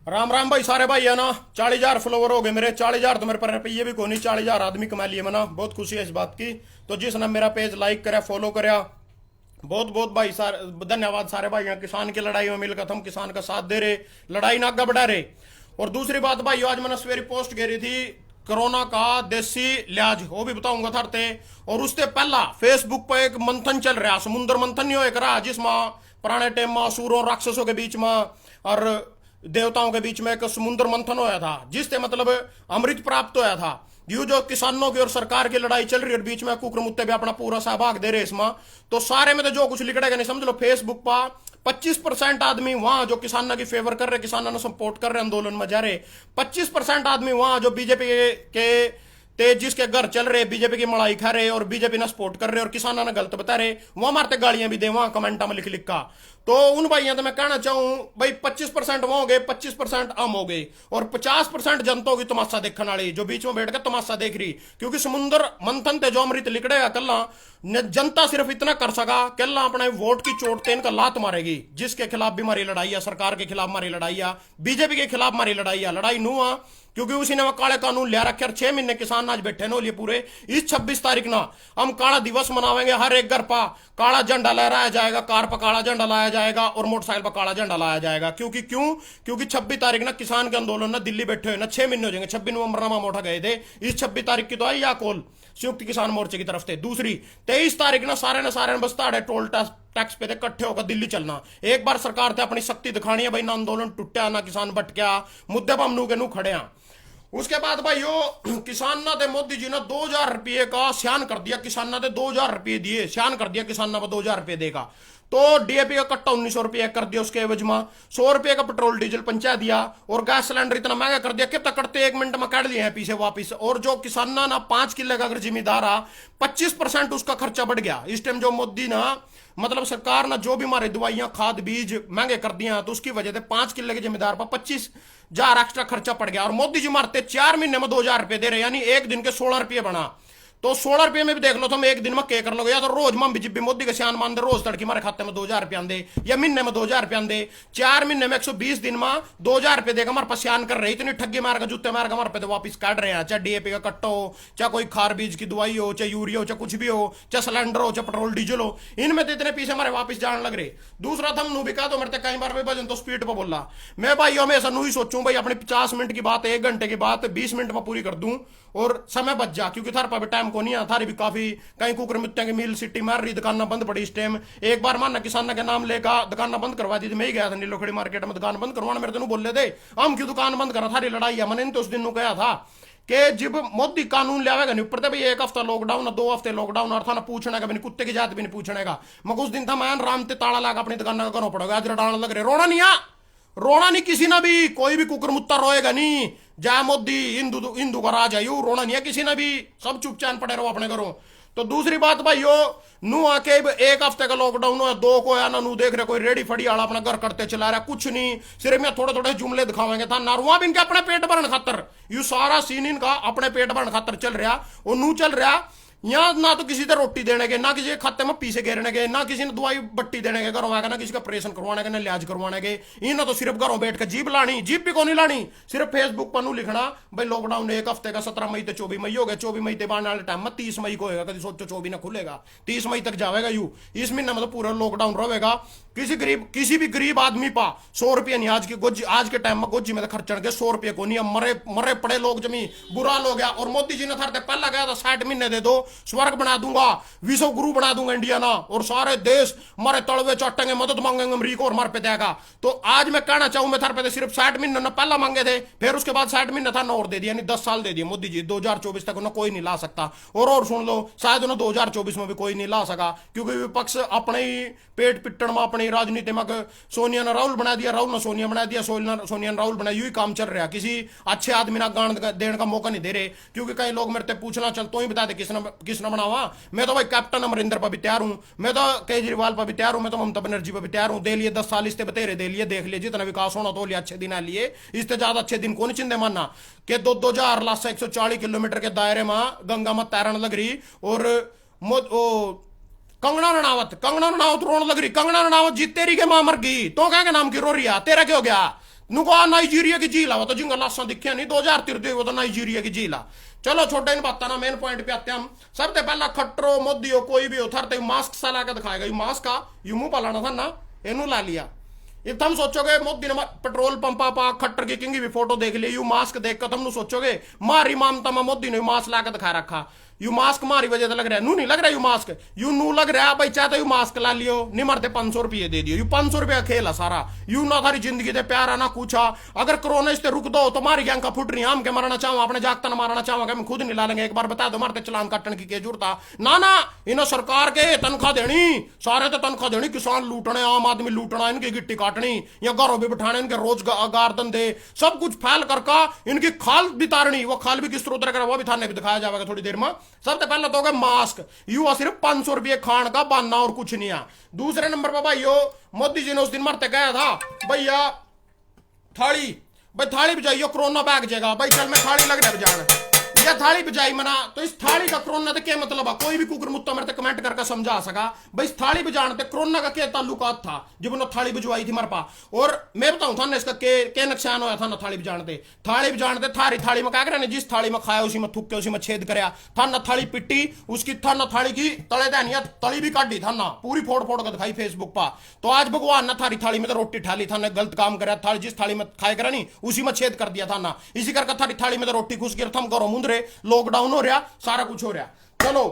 राम राम भाई सारे भाई है ना। 40,000 फॉलोवर हो गए मेरे। 40,000 तो मेरे पर रुपये भी को नहीं, 40,000 आदमी कमा लिए मना। बहुत खुशी है इस बात की। तो जिसने मेरा पेज लाइक करा, फॉलो करा, बहुत बहुत भाई सारे धन्यवाद। सारे भाई यहाँ किसान की लड़ाई में मिलकर हम किसान का साथ दे रहे, लड़ाई ना आगे बढ़ा रहे। और दूसरी बात भाई, आज मैंने सवेरे पोस्ट करी थी कोरोना का देसी इलाज, वो भी बताऊंगा थरते। और उससे पहला फेसबुक पर एक मंथन चल रहा, समुद्र मंथन नहीं हो रहा, जिसमें पुराने टाइम में असुरों राक्षसों के बीच में और देवताओं के बीच में एक समुद्र मंथन होया था, जिससे मतलब अमृत प्राप्त होया था। यू जो किसानों की और सरकार की लड़ाई चल रही है और बीच में कुकरमुत्ते भी अपना पूरा सहभाग दे रहे इसमें, तो सारे में तो जो कुछ लिखड़ेगा नहीं, समझ लो फेसबुक पर 25% आदमी वहां जो किसानों की फेवर कर रहे, किसानों ने सपोर्ट कर रहे, आंदोलन में जा रहे। 25% आदमी वहां जो बीजेपी के तेज जिसके घर चल रहे, बीजेपी की मड़ाई खा रहे और बीजेपी ने सपोर्ट कर रहे और किसानों ने गलत बता रहे, वहां मारते गालियां भी दे वहां कमेंटा में लिख लिख का। तो उन भाइयों तो मैं कहना चाहूं भाई 25% वो हो गए, 25% आम हो गए और 50% जनता की तमाशा देखने वाली जो बीच में बैठ कर तमाशा देख रही। क्योंकि समुद्र मंथन ते जो अमृत लिकड़ेगा कल्ला जनता सिर्फ इतना कर सका, कल्ला अपने वोट की चोट तेन का लात मारेगी। जिसके खिलाफ भी हमारी लड़ाई है, सरकार के खिलाफ हमारी लड़ाई है, बीजेपी के खिलाफ हमारी लड़ाई है। लड़ाई नू आ क्योंकि उसी ने काले कानून लिया रखे और 6 महीने किसान आज बैठे नो लिए पूरे। इस 26 तारीख ना हम काला दिवस मनावेंगे, हर एक घर पर काला झंडा लहराया जाएगा, कार पर काला झंडा लाया जाएगा और मोटरसाइकिल पर काला झंडा लाया जाएगा। क्योंकि 26 तारीख ना किसान के आंदोलन ना दिल्ली बैठे हुए ना 6 महीने हो जाएंगे। 26 नवंबर ना मोटा गए थे, इस 26 तारीख की तो आई या कॉल संयुक्त किसान मोर्चे की तरफ से। दूसरी 23 तारीख ना सारे ने बस ताड़े टोल टैक्स पे थे इकट्ठे होकर दिल्ली चलना। एक बार सरकार थे अपनी शक्ति दिखानी है भाई, ना आंदोलन टूटा ना किसान भटका, मुद्दे पर हम नू के नू खड़े हैं। उसके बाद भाई यो किसान ना दे मोदी जी ने 2,000 रुपये का स्यान कर दिया, किसान ना दे 2,000 रुपये दिए, स्यान कर दिया किसान ना 2,000 रुपये देगा। तो डीएपी का कट्टा 1,900 रुपये कर दिया, उसके एवज में 100 रुपये का पेट्रोल डीजल पंचा दिया और गैस सिलेंडर इतना महंगा कर दिया कि तक करते 1 मिनट में काट दिए हैं पीछे वापिस। और जो किसान ना 5 किलो का अगर जिम्मेदार आ 25% उसका खर्चा बढ़ गया। इस टाइम जो मोदी ना मतलब सरकार ना जो भी हमारे दवाइयां खाद बीज महंगे कर दिया, तो उसकी वजह से 5 किलो के जिम्मेदार पर 25,000 एक्स्ट्रा खर्चा पड़ गया। और मोदी जी मारते 4 महीने में 2,000 रुपये दे रहे, यानी एक दिन के 16 रुपये बना। तो 16 रुपये में भी देख लो तुम, एक दिन में के कर लोगे। या तो रोज में बीजेपी मोदी के सियान मान दे, रोज तड़की हमारे खाते में 2,000 रुपया दे, या महीने में 2,000 रुपया दे। 4 महीने में 120 दिन में 2,000 रुपये देगा हमारे पास सियान कर रहे। इतनी ठगी मार का जूते मार का हमारे पे तो वापिस काट रहे हैं। चाहे डीएपी का कट्टा हो, चाहे कोई खार बीज की दवाई हो, चाहे यूरिया हो, चाहे कुछ भी हो, चाहे सिलेंडर हो, चाहे पेट्रोल डीजल हो, इनमें तो इतने पीछे हमारे वापिस जाने लग रहे। दूसरा था नू भी कहा तो मेरे कई बार भाई भजन तो स्पीड पर बोला। मैं भाई हमेशा नू ही सोचूं भाई अपने 50 मिनट की बात 1 घंटे की बात 20 मिनट में पूरी कर दूं और समय बच जा। क्योंकि थार पर टाइम को नहीं आ, थारी भी काफी कहीं कुकर मिट्टिया की मिल सिटी मार रही, दुकान बंद पड़ी इस टाइम। एक बार मानना किसान के नाम लेकर दुकान बंद करवा दी थी, मैं ही गया था नीलोखड़ी मार्केट में दुकान बंद करवाना। मेरे तो बोल रहे थे हम क्यों दुकान बंद करा, थारी लड़ाई है। मैंने तो उस दिन कहा था कि जब मोदी कानून लावेगा नहीं ऊपर भाई 1 हफ्ता लॉकडाउन 2 हफ्ते लॉकडाउन और था ना पूछने का भी नहीं, कुत्ते की जात भी नहीं पूछने का। मैं उस दिन था मैं राम ते ताला लगा अपनी दुकान का करना पड़ेगा। आज रडाना लग रहे, रोना नहीं आ, रोना नहीं किसी ने भी, कोई भी कुकर मुत्ता रोएगा नहीं। जय मोदी, हिंदू का राज है, यू रोना नहीं है किसी ने भी, सब चुपचाप पड़े रहो अपने घरों। तो दूसरी बात भाई यो नू आके 1 हफ्ते का लॉकडाउन हो 2 को या ना नू देख रहे कोई रेडी फड़ी आला अपना घर करते चला रहा, कुछ नहीं, सिर्फ मैं थोड़े थोड़े जुमले दिखावेंगे था नारुआ भी इनके अपने पेट भरने खातर। यू सारा सीन इनका अपने पेट भरने खातर चल रहा और नू चल रहा। यहाँ ना तो किसी से रोटी देने के, ना किसी के खाते में पीसे घेरने के, ना किसी ने दवाई बट्टी देने के घरों आएगा, ना किसी का ऑपरेशन करवाने के, ना इलाज करवाने के। इन तो सिर्फ घरों बैठ कर जीप लानी, जीप भी को नहीं लानी, सिर्फ फेसबुक पर नू लिखना भाई लॉकडाउन 1 हफ्ते का 17 मई से 24 मई हो गया। 24 मई के बाद वाले टाइम में 30 मई को होगा, कभी सोचो 24 ना खुलेगा, 30 मई तक जाएगा यू। इस महीने में तो पूरा लॉकडाउन रहेगा। किसी भी गरीब आदमी पा 100 रुपये नहीं आज के टाइम में गोजी में खर्चण के 100 रुपये को नहीं। मरे पड़े लोग जमी बुरा लोग गया। और मोदी जी ने थरते पहला गया था 60 महीने दे दो, स्वर्ग बना दूंगा, विश्व गुरु बना दूंगा इंडिया ना, और सारे देश मारे तड़वे चाटेंगे, मदद मांगेंगे अमरीका और मार पे देगा। तो आज मैं कहना चाहूं मैं थार पे सिर्फ 60 महीने ना पहला मांगे थे, फिर उसके बाद 60 महीने था ना और दे दिया, यानी 10 साल दे दिए मोदी जी। 2024 तक ना कोई नहीं ला सकता। और सुन लो शायद ना 2024 में भी कोई नहीं ला सका, क्योंकि विपक्ष अपने ही पेट पिट्टन में अपनी राजनीति में सोनिया ने राहुल बना दिया, राहुल ने सोनिया बना दिया, सोनिया ने राहुल बना, यू ही काम चल रहा। किसी अच्छे आदमी ना गान देने का मौका नहीं दे रहे। क्योंकि कई लोग मेरे से पूछना चल तो ही बता दे किसने बनावा। मैं तो भाई कैप्टन अमरिंदर पर भी तैयार हूं, मैं तो केजरीवाल पर भी तैयार हूं, मैं तो ममता बनर्जी पर भी तैयार हूं। दे लिए 10 साल इससे बतेरे दे लिए, देख लिए जितना विकास होना तो लिए अच्छे दिन आ लिए, इससे ज्यादा अच्छे दिन कौन चिंदे मानना कि 2,000 लाख से 140 किलोमीटर के दायरे में गंगा में तैरने लग रही और कंगना रनावत रोने लग रही। कंगना रनावत जी तेरी के मां मर गई तो क्या के नाम की रो रही है, तेरा क्या हो गया? नुको नाइजीरिया की झील वो तो जिंगा लाशा दिखे नहीं 2013 वो तो नाइजीरिया की झील। चलो छोटे इन बात ना मेन पॉइंट पे आते हैं हम। सबसे पहला खट्टरो मोदी हो कोई भी हो थरते मास्क सा ला के दिखाएगा, यू मास्क का यू मुंह पालाना था ना, इनू ला लिया। ये तुम सोचोगे मोदी ने पेट्रोल पंपा पा खट्टर की किंगी भी फोटो देख ली, यू मास्क देख कर तुम सोचोगे मारी मामता में मोदी ने मास्क ला के दिखा रखा। यू मास्क मारी वजह से लग रहा है, नू नहीं लग रहा यू मास्क, यू नू लग रहा है भाई चाहते यू मास्क ला लियो नहीं मरते 500 रुपये दे दियो, यू 500 रुपया खेल है सारा, यू ना थारी जिंदगी दे प्यारा ना पूछा। अगर कोरोना इससे रुक दो तो मारी गैंग का फुट रही हम के मरना चाहूँ अपने जागता ना मारना चाहूँ हम खुद नहीं ला लेंगे, एक बार बता दो मारते चलान काटने की जरूरत ना ना। इन्हें सरकार के तनख्वाह देनी, सारे तो तनख्वाह देनी, किसान लूटने आम आदमी लूटना, इनकी गिट्टी काटनी या घरों भी बिठाने, इनके रोजगार धंधे सब कुछ फैल करका इनकी खाल भी तारनी, वो खाल भी किस तरह उतर कर वो भी थाने भी दिखाया जाएगा थोड़ी देर में। सबसे पहले तो मास्क यू सिर्फ 500 रुपये खान का बहाना और कुछ नहीं है। दूसरे नंबर पर भाइयों मोदी जी ने उस दिन मरते गया था भैया थाली, भाई थाली बजाइयो कोरोना बैग जाएगा, भाई चल मैं थाली लग रहा बजान या थाली बजाई मना, तो इस थाली का कोरोना तो क्या मतलब है? कोई भी कुकर मुत्ता मेरे कमेंट करके समझा सका भाई इस थाली बजाने कोरोना का क्या ताल्लुकात था जब उन्होंने थाली बजवाई थी मरपा। और मैं बताऊं था ना इसका क्या नुकसान होया था ना थाली बजाने, थाली बजाने थारी थाली में क्या करे जिस थाली में खाया उसी में थुक के उसी में छेद कराया था ना, थाली पिट्टी उसकी था ना, थाली की तले दानिया तली भी काटी था ना, पूरी फोड़ फोड़ कर दिखाई फेसबुक पर। तो आज भगवान ना थारी थाली में तो रोटी ठाली था ना, गलत काम कराया थाली जिस थाली में खाया करा नहीं उसी में छेद कर दिया था ना, इसी करके थारी थाली में तो रोटी घुस गया थम करो मुंदरे, लॉकडाउन हो रहा सारा कुछ हो रहा। चलो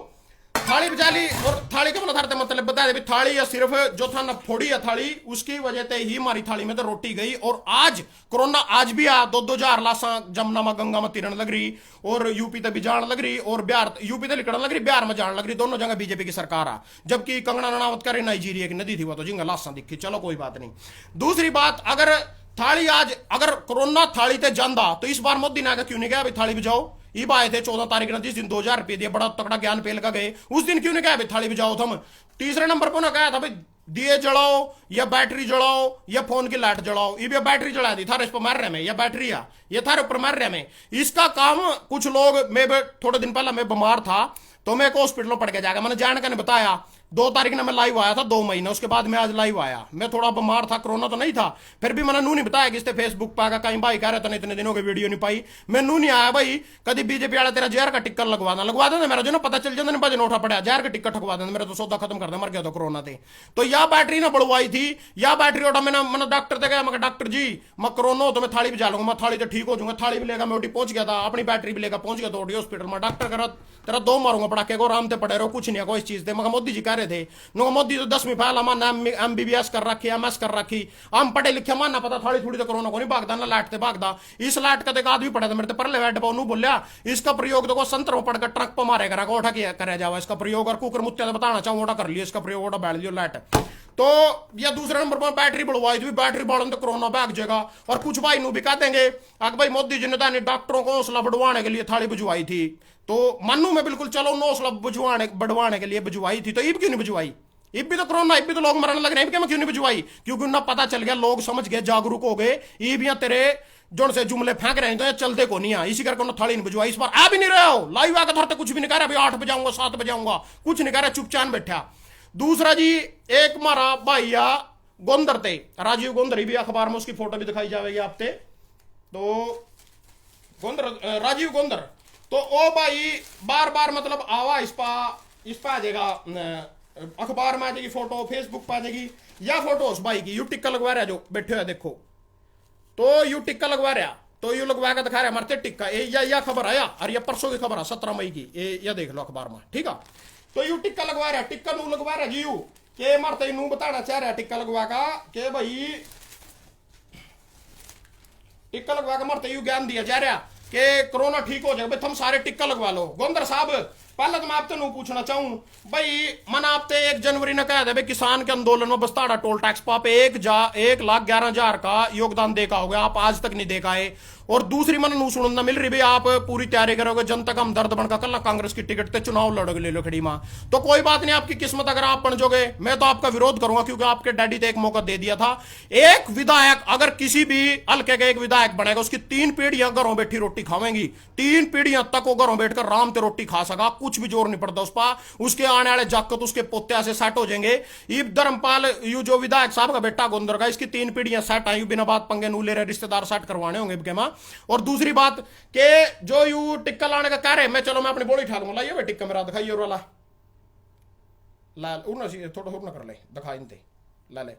थाली बजा ली और थाली के मतलब बता दे थाली या सिर्फ जो था ना फोड़ी है थाली उसकी वजह से ही हमारी थाली में तो रोटी गई। और आज कोरोना आज भी आ 2-2 लाशा जमुना में गंगा में तिरन लग रही और यूपी तक भी जान लग रही और बिहार यूपी तक निकलने लग रही, बिहार में जान लग रही, दोनों जगह बीजेपी की सरकार आ। जबकि कंगना रनावत करे नाइजीरिया की नदी थी वो तो जिंगा लाशा दिखी। चलो कोई बात नहीं। दूसरी बात अगर थाली आज अगर कोरोना थाली ते जांदा तो इस बार मोदी ने आगे क्यों नहीं गया भाई थाली बजाओ? ये आए थे 14 तारीख ने जिस दिन 2000 रुपये दिए बड़ा तगड़ा ज्ञान पेल का गए, उस दिन क्यों नहीं कहा भाई थाली बजाओ तुम? तीसरे नंबर पर ना कहा था भाई दिए जलाओ या बैटरी जलाओ या फोन की लाइट जलाओ, ये बैटरी जला दी थारे इस पर मार रहे में या बैटरी आ ये थारे ऊपर मार रहे में। इसका काम कुछ लोग, मैं थोड़े दिन पहले मैं बीमार था तो मैं एक हॉस्पिटल पड़ के जाकर मैंने जानकर ने बताया 2 तारीख ने मैं लाइव आया था 2 महीने, उसके बाद मैं आज लाइव आया। मैं थोड़ा बीमार था, कोरोना तो नहीं था, फिर भी मैंने नू नहीं बताया कि इससे फेसबुक पे आगा कहीं भाई कह रहे थे इतने दिनों की वीडियो नहीं पाई, मैं नू नहीं आया भाई। कभी बीजेपी वाला तेरा जहर का टिक्कर लगवा देना मेरा जो ना पता चल जाता बजन उठा पड़ा जहर का टिक्कर ठकवा देना, मेरा तो सौदा खत्म कर दे मर गया तो कोरोना थे। तो या बैटरी ना बढ़वाई थी या बैटरी उठा मैंने डॉक्टर से गया, मैं डॉक्टर जी मैं कोरोना हो तो मैं थाली बजा लूंगा, मैं थाली तो ठीक हो जाऊंगा, थाली भी लेगा मैं उठी पहुंच गया था, अपनी बैटरी भी लेकर पहुंच गया तो हॉस्पिटल में डॉक्टर करा तेरा 2 मारूंगा पटाखे को आराम से पड़े रहो कुछ नहीं कोई चीज थे। मगर मोदी जी कह रहे थे मोदी तो 10वीं फैल हमारा MBBS कर रखी MS कर रखी, हम पढ़े लिखे मानना पता थाली थोड़ी तो कोरोना को नहीं भागदा ना लाइट से भागदा। इस लाइट का देखा आदमी पड़े थे मेरे पर बैठ पाऊ बोलिया इसका प्रयोग देखो संतर में पड़कर ट्रक पर मारे करा उठा करे जावा इसका प्रयोग, और कुकर मुत्या बताना चाहूँ ओटा कर लियो इसका प्रयोग ओटा बैठ लियो लाइट। तो या दूसरे नंबर पर बैटरी बढ़वाई थी, बैटरी बढ़ने तो कोरोना भाग जाएगा। और कुछ भाई नू भी कह देंगे अगर भाई मोदी जी ने डॉक्टरों को हौसला बढ़वाने के लिए थाली बुझवाई थी, तो मानू मैं बिल्कुल चलो हौसला बढ़वाने के लिए बुझवाई थी, तो ईब क्यों नहीं बुझवाई? इब भी तो कोरोना इब भी तो लोग मरने लग रहे हैं, क्यों नहीं बुझवाई? क्योंकि उन्हें पता चल गया, लोग समझ गए, जागरूक हो गए, ईब या तेरे जोन से जुमले फेंक रहे हैं तो चलते को नहीं है, इसी करके उन्होंने थाली नहीं बुझवाई। इस बार आ भी नहीं रहे हो लाइव आकर धरते कुछ भी नहीं कह रहा 8 बजाऊंगा 7 बजाऊंगा कुछ नहीं कह रहा, चुपचाप बैठा। दूसरा जी एक हमारा भाईया गोंदर थे राजीव गोंदर, भी अखबार में उसकी फोटो भी दिखाई जाएगी आपते, तो गोंदर राजीव गोंदर तो ओ भाई बार बार मतलब आवा इस पर आ जाएगा अखबार में आ जाएगी फोटो, फेसबुक पर आ जाएगी या फोटो उस भाई की, यू टिक्का लगवा रहा जो बैठे हुए देखो, तो यू टिक्का लगवा रहा तो यू लगवा कर दिखा रहा मरते टिक्का या खबर आया और ये परसों की खबर है 17 मई की, ये देख लो अखबार में ठीक है। तो यू टिक्का लगवा रहा, टिक्का नू लगवा रहा जी यू के मरते नू बताना चाह रहा टिक्का लगवा का के भाई टिक्का लगवा के मरते यू ज्ञान दिया जा रहा कि कोरोना ठीक हो जाएगा, भाई तुम सारे टिक्का लगवा लो। गोंदर साहब पहले तो मैं आपसे नू पूछना चाहूं भाई मन आपते 1 जनवरी ने कहा था भाई किसान के आंदोलन में बस्ताड़ा टोल टैक्स पर आप 1,11,11,000 का योगदान देखा होगा, आप आज तक नहीं देखा है। और दूसरी मन नू सुनना मिल रही भाई आप पूरी तैयारी करोगे जनता का हमदर्द बनकर कल कांग्रेस की टिकट पे चुनाव लड़ोगे ले लो खड़ी मां, तो कोई बात नहीं, आपकी किस्मत अगर आप बन जोगे मैं तो आपका विरोध करूंगा, क्योंकि आपके डैडी ने एक मौका दे दिया था। एक विधायक अगर किसी भी हल्के का एक विधायक बनेगा उसकी 3 पीढ़ियां घरों बैठी रोटी खावेंगी, 3 पीढ़ियां तक वो घरों बैठकर राम ते रोटी खा सका, कुछ भी जोर नहीं पड़ता उस पर, उसके आने वाले जाकत उसके पोते से सेट हो जाएंगे। ये धर्मपाल यू जो विधायक साहब का बेटा गोंदर का, इसकी 3 पीढ़ियां सेट आई बिना बात पंगे नू ले रहे, रिश्तेदार सेट करवाने होंगे के मां। और दूसरी बात के जो यू टिक्का लाने का कह रहे, मैं चलो मैं अपनी बोली उठा लूंगा, लाइए भाई टिक्का मेरा दिखाइए और वाला लाल उड़ना थोड़ा उड़ना कर ले दिखा इनते ला ले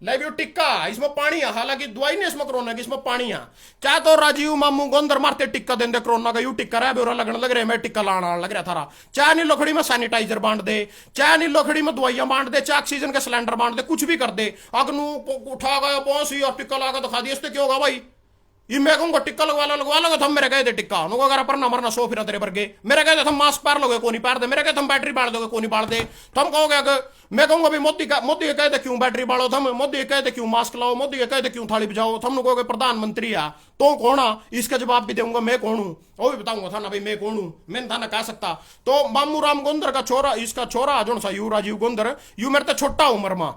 लाइव यू टिक्का, इसमें पानी है, हालांकि दवाई नहीं इसमें कोरोना की, इसमें पानी है। क्या तो राजीव मामू गोंदर मारते टिक्का देंगे कोरोना का, यू टिक्का रहा बेरा लगने लग रहा है, मैं टिक्का लाना लग रहा थारा। चाहे नहीं लोखड़ी में सैनिटाइजर बांट दे, चाहे नहीं लोखड़ी में दवाइयां बांट दे, चाहे ऑक्सीजन के सिलेंडर बांट दे, कुछ भी कर दे, अगनू उठा गया पहुंची और टिक्का लगा दिखा दिया, इससे क्या होगा भाई? ये मैं कहूंगा टिक्का लगवा लो थम, मेरे गए थे टिक्का उनको अगर पर ना मरना सो फिर तेरे वर्गे, मेरे गए थे थम मास्क पार लोगे को नहीं पार दे, मेरे गए थम बैटरी बाढ़ दोगे को नहीं बाढ़ दे, थम कहोगे अगर मैं कहूंगा भाई मोदी कहते क्यों बैटरी बाढ़ो, थम मोदी कहते क्यों मास्क लाओ, मोदी कहते क्यों थाली बजाओ, थम कहोगे प्रधानमंत्री आ तो कौन आ, इसका जवाब भी दूंगा मैं कौन हूं, वो भी बताऊंगा था ना भाई मैं कौन हूं, मैं था ना कह सकता। तो मामू राम गोंदर का छोरा, इसका छोरा जो सा यू राजीव गोंदर, यू मेरे तो छोटा उम्र में,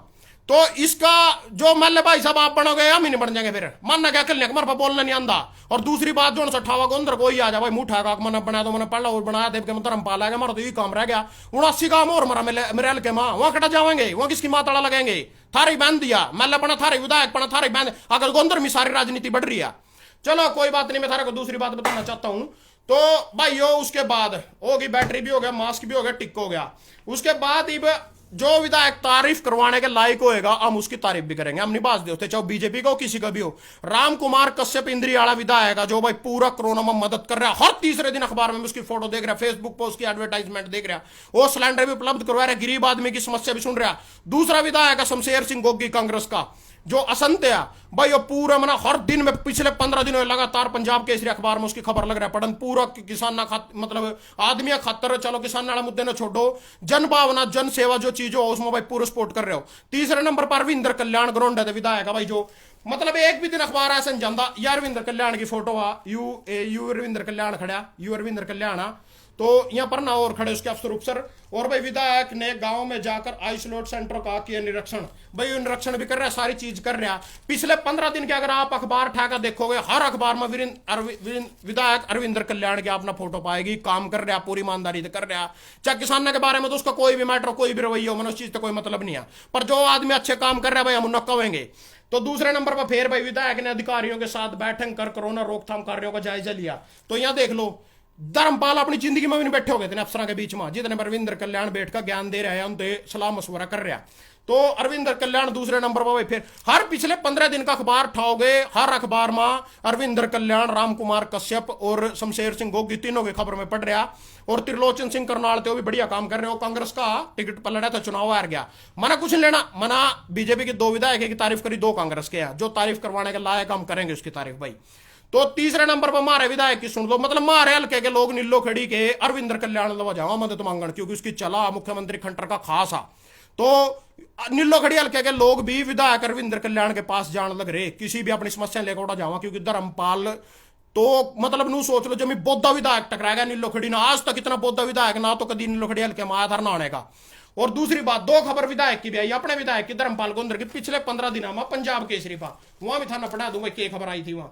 तो इसका जो मान ले भाई साहब आप बनोगे हम ही नहीं बन जाएंगे, फिर मानना क्या कल हमारे बोलना नहीं आंदा। और दूसरी बात जो सठावा गोंदर कोई आ जा भाई मुंह उठा मन बना दो, मैंने पढ़ लो और बनाया देव के धर्म पाला गया, हमारा तो यही काम रह गया, 79 काम और मरा मेरे हल्के माँ, वहां कटा जाएंगे, वहां किसकी माँ ताड़ा लगेंगे, थारी बांध दिया मैं बना थारे विधायक बना थारी बांध, अगर गोंदर में सारी राजनीति बढ़ रही है। चलो कोई बात नहीं, मैं थारे को दूसरी बात बताना चाहता हूं। तो भाई यो उसके बाद होगी बैटरी भी हो गया, मास्क भी हो गया, टिक हो गया, उसके बाद जो विधायक तारीफ करवाने के लायक होएगा हम उसकी तारीफ भी करेंगे, हम नहीं बात देते चाहे बीजेपी का हो किसी का भी हो। राम कुमार कश्यप इंद्रियाला विधायक है जो भाई पूरा कोरोना में मदद कर रहा है, हर तीसरे दिन अखबार में उसकी फोटो देख रहा है, फेसबुक पर उसकी एडवर्टाइजमेंट देख रहा है, वो सिलेंडर भी उपलब्ध करवा रहा है, गरीब आदमी की समस्या भी सुन रहा है। दूसरा विधायक है शमशेर सिंह गोगी कांग्रेस का, जो असंत है भाई, वो पूरा मना हर दिन में पिछले 15 दिनों लगातार पंजाब केसरी अखबार में उसकी खबर लग रहा है पढ़न, पूरा किसान मतलब आदमी खातर, चलो किसान वाला मुद्दे ना छोड़ो, जन भावना जन सेवा जो चीज हो उसमें भाई पूरा सपोर्ट कर रहे हो। तीसरे नंबर पर अरविंदर कल्याण ग्राउंड है विधायक है भाई, जो मतलब एक भी दिन अखबार ऐसा नहीं जानता यार अरविंदर कल्याण की फोटो आ, यू अरविंदर कल्याण खड़ा, यू अरविंदर कल्याण आ, तो यहां पर ना और खड़े उसके अफसर उपसर। और भाई विधायक ने गांव में जाकर आइसोलेट सेंटर का किया निरीक्षण, भाई निरीक्षण भी कर रहा है, सारी चीज कर रहा है। पिछले 15 दिन के अगर आप अखबार ठाकर देखोगे हर अखबार में विधायक अरविंदर कल्याण की अपना फोटो पाएगी, काम कर रहा, पूरी ईमानदारी से कर रहा, चाहे किसानों के बारे में तो उसका कोई भी मैटर कोई भी रवैया हो, उस चीज तो कोई मतलब नहीं है, पर जो आदमी अच्छे काम कर रहा है भाई हम उन्हें कहेंगे। तो दूसरे नंबर पर फिर भाई विधायक ने अधिकारियों के साथ बैठक कर कोरोना रोकथाम कार्यों का जायजा लिया। तो यहां देख लो धर्मपाल अपनी जिंदगी में भी नहीं बैठे हो गए थे अफसरों के बीच में, जितने अरविंदर कल्याण बैठ कर ज्ञान दे रहे हैं उनसे सलाह मशवरा कर रहा। तो अरविंदर कल्याण दूसरे नंबर पर, फिर हर पिछले 15 दिन का अखबार उठाओगे, हर अखबार में अरविंदर कल्याण, राम कुमार कश्यप और शमशेर सिंह गोगी तीनों की खबर में पढ़ रहा। और त्रिलोचन सिंह करनाल थे वो भी बढ़िया काम कर रहे हो, कांग्रेस का टिकट पर लड़ा था, चुनाव हार गया, मना कुछ नहीं लेना, मना बीजेपी के 2 विधायक की तारीफ करी, 2 कांग्रेस के हैं, जो तारीफ करवाने के लायक हम करेंगे उसकी तारीफ भाई। तो तीसरे नंबर पर मारे विधायक की सुन लो, मतलब मारे हल्के के लोग नीलो खड़ी के अरविंदर कल्याण लवा जाओ मदद मांगण, क्योंकि उसकी चला मुख्यमंत्री खट्टर का खास आ। तो नीलो खड़ी हल्के के लोग भी विधायक अरविंदर कल्याण के पास जान लग रहे, किसी भी अपनी समस्या लेकर उड़ा जावा, क्योंकि धर्मपाल तो मतलब नू सोच लो जमी बौद्धा विधायक टकराएगा नीलो खड़ी ना, आज तक इतना बौद्धा विधायक ना तो कभी नीलो खड़ी हल्के में आया था ना आने का। और दूसरी बात 2 खबर विधायक की भी आई, अपने विधायक की धर्मपाल गोंदर की पिछले 15 दिनों में पंजाब केसरी पा, वहां भी था ना पढ़ा दूंगा क्या खबर आई थी वहां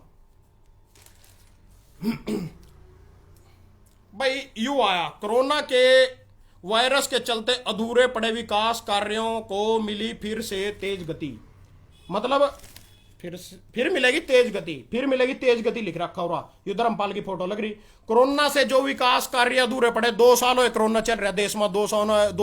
भाई यू आया, कोरोना के वायरस के चलते अधूरे पड़े विकास कार्यों को मिली फिर से तेज गति, मतलब फिर मिलेगी तेज गति, फिर मिलेगी तेज गति लिख रखा हो रहा, ये धर्मपाल की फोटो लग रही। कोरोना से जो विकास कार्य अधूरे पड़े, 2 साल हो कोरोना चल रहा देश में, 2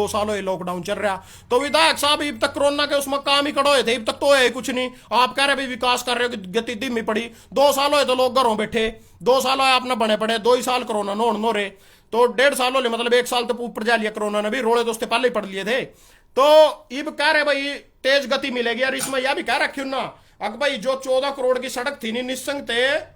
साल हो लॉकडाउन चल रहा, तो विधायक साहब अब तक कोरोना के उसमें काम ही कड़ोए थे, अब तक तो है कुछ नहीं, आप कह रहे भाई विकास कार्यों की गति धीमी पड़ी, 2 साल हो तो लोग घरों बैठे, 2 साल हो अपना बने पड़े, 2 ही साल कोरोना नो रहे, तो 1.5 साल हो मतलब 1 साल तो ऊपर जा लिया कोरोना ने भी, रोड़े तो उससे पहले ही पढ़ लिए थे। तो अब कह रहे भाई तेज गति मिलेगी, और इसमें यह भी कह रखी ना अगर भाई जो 14 करोड़ की सड़क थी निस्संग थे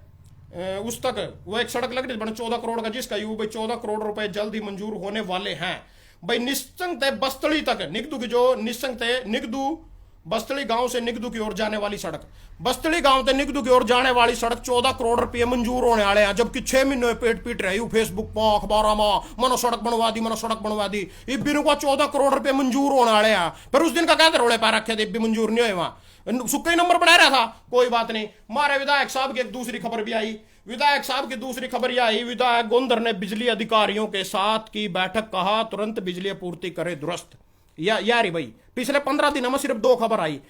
उस तक वो एक सड़क लग रही थी 14 करोड़ का, जिसका यू भाई 14 करोड़ रुपए जल्द ही मंजूर होने वाले हैं भाई, निस्संग थे बस्तड़ी तक, निगदू की जो निस्संग थे निगदू बस्तड़ी गांव से निगदू की ओर जाने वाली सड़क, बस्तड़ी गांव से निगदू की ओर जाने वाली सड़क 14 करोड़ रुपए मंजूर होने वाले हैं, जबकि 6 महीने पेट पीट रही हूँ फेसबुक पर, अखबार में, मनो सड़क बनवा दी, मनो सड़क बनवा दी। इब्बी को 14 करोड़ रुपए मंजूर होने वाले हैं, फिर उस दिन का कहते रोड़े पा रखे थे, इब्बी मंजूर नहीं हुए, वहां सुक्का ही नंबर बना रहा था। कोई बात नहीं। हमारे विधायक साहब की एक दूसरी खबर भी आई, विधायक साहब की दूसरी खबर यह आई, विधायक गोंदर ने बिजली अधिकारियों के साथ की बैठक, कहा तुरंत बिजली आपूर्ति करे दुरुस्त। यारी भाई पिछले 15 दिनों में सिर्फ 2 खबर आई।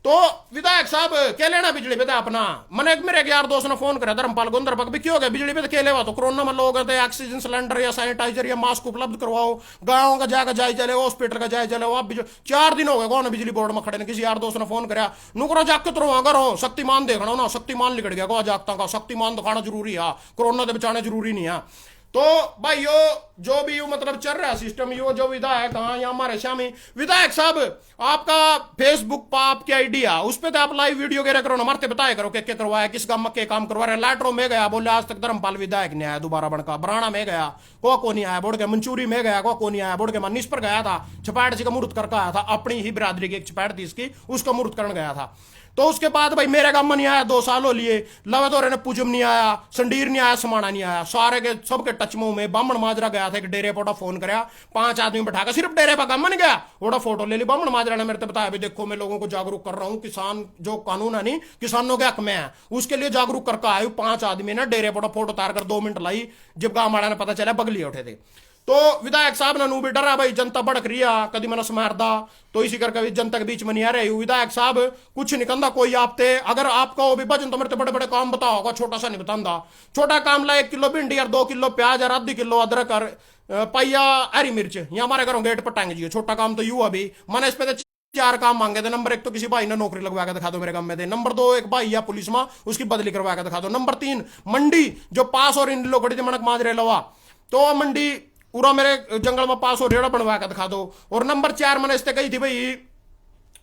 तो विधायक साहब क्या लेना बिजली पे अपना, मैंने मेरे एक यार दोस्त ने फोन करा धर्मपाल गोंदर पक भी क्यों गया बिजली पे क्या लेवा, तो कोरोना में लोग ऑक्सीजन सिलेंडर या सैनिटाइजर या मास्क उपलब्ध करवाओ, गाँव का जाकर जाए चले, हॉस्पिटल का जाए चले। आप 4 दिन हो गए कौन बिजली बोर्ड में खड़े ने, किसी यार दोस्त ने फोन करा, नुकरा जाके तो अगर हो शक्तिमान देखना ना, शक्तिमान लिखट गया को जागता का, शक्तिमान दिखाना जरूरी है, कोरोना से बचाना जरूरी नहीं है। तो भाई यो जो भी यू मतलब चल रहा है सिस्टम, यो जो विधायक हाँ या हमारे शामी विधायक साहब आपका फेसबुक पर आपकी आइडिया उस पर तो आप लाइव वीडियो वगैरह करो ना, मरते बताया करो क्या करवाया, किस गांव में क्या काम करवा रहे। लाटरो में गया बोले आज तक धर्मपाल विधायक नहीं आया दोबारा बनका, बराना में गया को नहीं आया बोल के, मंचूरी में गया को नहीं आया बोल के, मनीष पर गया था छपाट जी का मुहूर्त करके आया था, अपनी ही बिरादरी की एक छपाट थी इसकी, उसका मुहूर्त करने गया था। तो उसके बाद भाई मेरे गांव में नहीं आया 2 साल हो लिए, लवे दौरे ने पूजम नहीं आया, संडीर नहीं आया, समाना नहीं आया, सारे के सबके टच में में बामण माजरा गया था, एक डेरे पर फोन कराया, 5 आदमी बैठाकर सिर्फ डेरे पर गांव में नहीं गया, वो फोटो ले ली। बामण माजरा ने मेरे को बताया भी देखो मैं लोगों को जागरूक कर रहा हूँ, किसान जो कानून है नहीं किसानों के हक में है उसके लिए जागरूक करके आयु। 5 आदमी ने डेरे पर फोटो उतार कर 2 मिनट लाई, जब गांव वाला ने पता चला बगली उठे थे। तो विधायक साहब ने नू भी डरा भाई जनता भड़क रही है कभी मैंने मारदा, तो इसी करके जनता के बीच में नहीं आ रही। विधायक साहब कुछ निकलता कोई आपते, अगर आपका वो भी भजन तो मेरे बड़े बड़े काम बताओगा, छोटा सा नहीं बतांदा। छोटा काम ला 1 किलो भिंडी और 2 किलो प्याज और आधी किलो अदरक और पाइया हरी मिर्च, यहाँ हमारे घरों गेट पर टांग जी। छोटा काम तो यू अभी मैंने इस पे 4 काम मांगे थे। नंबर 1 तो किसी भाई ने नौकरी लगवा के दिखा दो मेरे काम में थे। नंबर 2 एक भाई या पुलिस में उसकी बदली करवा के दिखा दो। नंबर 3 मंडी जो पास और इन लोग मनक माजरे लवा तो मंडी पूरा मेरे जंगल में पास हो रेड़ा बनवा के दिखा दो। और नंबर 4 मैंने इससे कही थी भाई,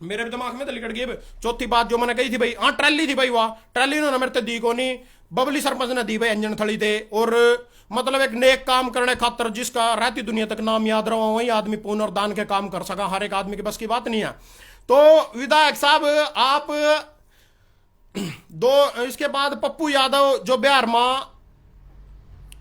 मेरे दिमाग में तो लिकट गई। चौथी बात जो मैंने कही थी भाई, हाँ ट्रैली थी भाई, वाह ट्रैली उन्होंने मेरे दी को नहीं, बबली सरपंच ने दी भाई अंजन थड़ी थे। और मतलब एक नेक काम करने खातर जिसका रहती दुनिया तक नाम याद रहा वही आदमी पुण्य और दान के काम कर सका, हर एक आदमी के बस की बात नहीं है। तो विधायक साहब आप इसके बाद पप्पू यादव जो बिहार में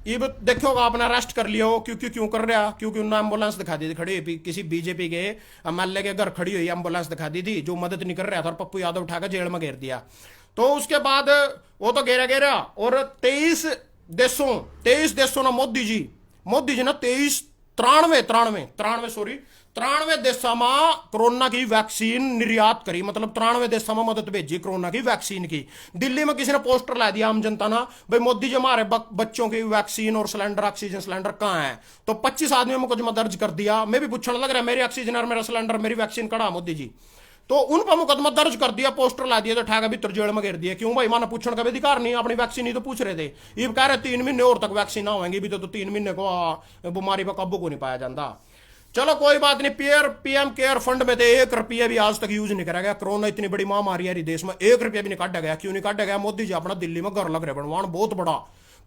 ये देखो आपने अरेस्ट कर लिया हो, क्यों कर रहा, क्योंकि उन्होंने एम्बुलेंस दिखा दी थी खड़ी, किसी बीजेपी के एमएलए के घर खड़ी हुई एम्बुलेंस दिखा दी थी जो मदद नहीं कर रहा था, और पप्पू यादव उठाकर जेल में घेर दिया। तो उसके बाद वो तो घेरा और 23 देशों ना मोदी जी ना 93 देशों में कोरोना की वैक्सीन निर्यात करी, मतलब 93 देशों में मदद भेजी कोरोना की वैक्सीन की। दिल्ली में किसी ने पोस्टर ला दिया आम जनता ना भाई मोदी जी हमारे बच्चों की वैक्सीन और सिलेंडर ऑक्सीजन सिलेंडर कहाँ है। तो 25 आदमियों में कुछ मैं दर्ज कर दिया, मैं भी पूछने लग रहा है मेरी ऑक्सीजन और मेरा सिलेंडर मेरी वैक्सीन कड़ा मोदी जी। तो उन पर मुकदमा दर्ज कर दिया, पोस्टर ला दिया, तो ठाका भी जेल में घेर दिया। क्यों भाई माना पूछने का भी अधिकार नहीं, अपनी वैक्सीन ही तो पूछ रहे थे। ये कह रहे 3 महीने और तक वैक्सीन ना होंगी भी, तो 3 महीने को बीमारी पर काबू को नहीं पाया जाता। चलो कोई बात नहीं, पीएम केयर फंड में थे 1 रुपया भी आज तक यूज नहीं करा गया। कोरोना इतनी बड़ी महामारी है देश में, 1 रुपया भी नहीं काटा गया। क्यों नहीं काटा गया? मोदी जी अपना दिल्ली में घर लग रहे बनवान, बहुत बड़ा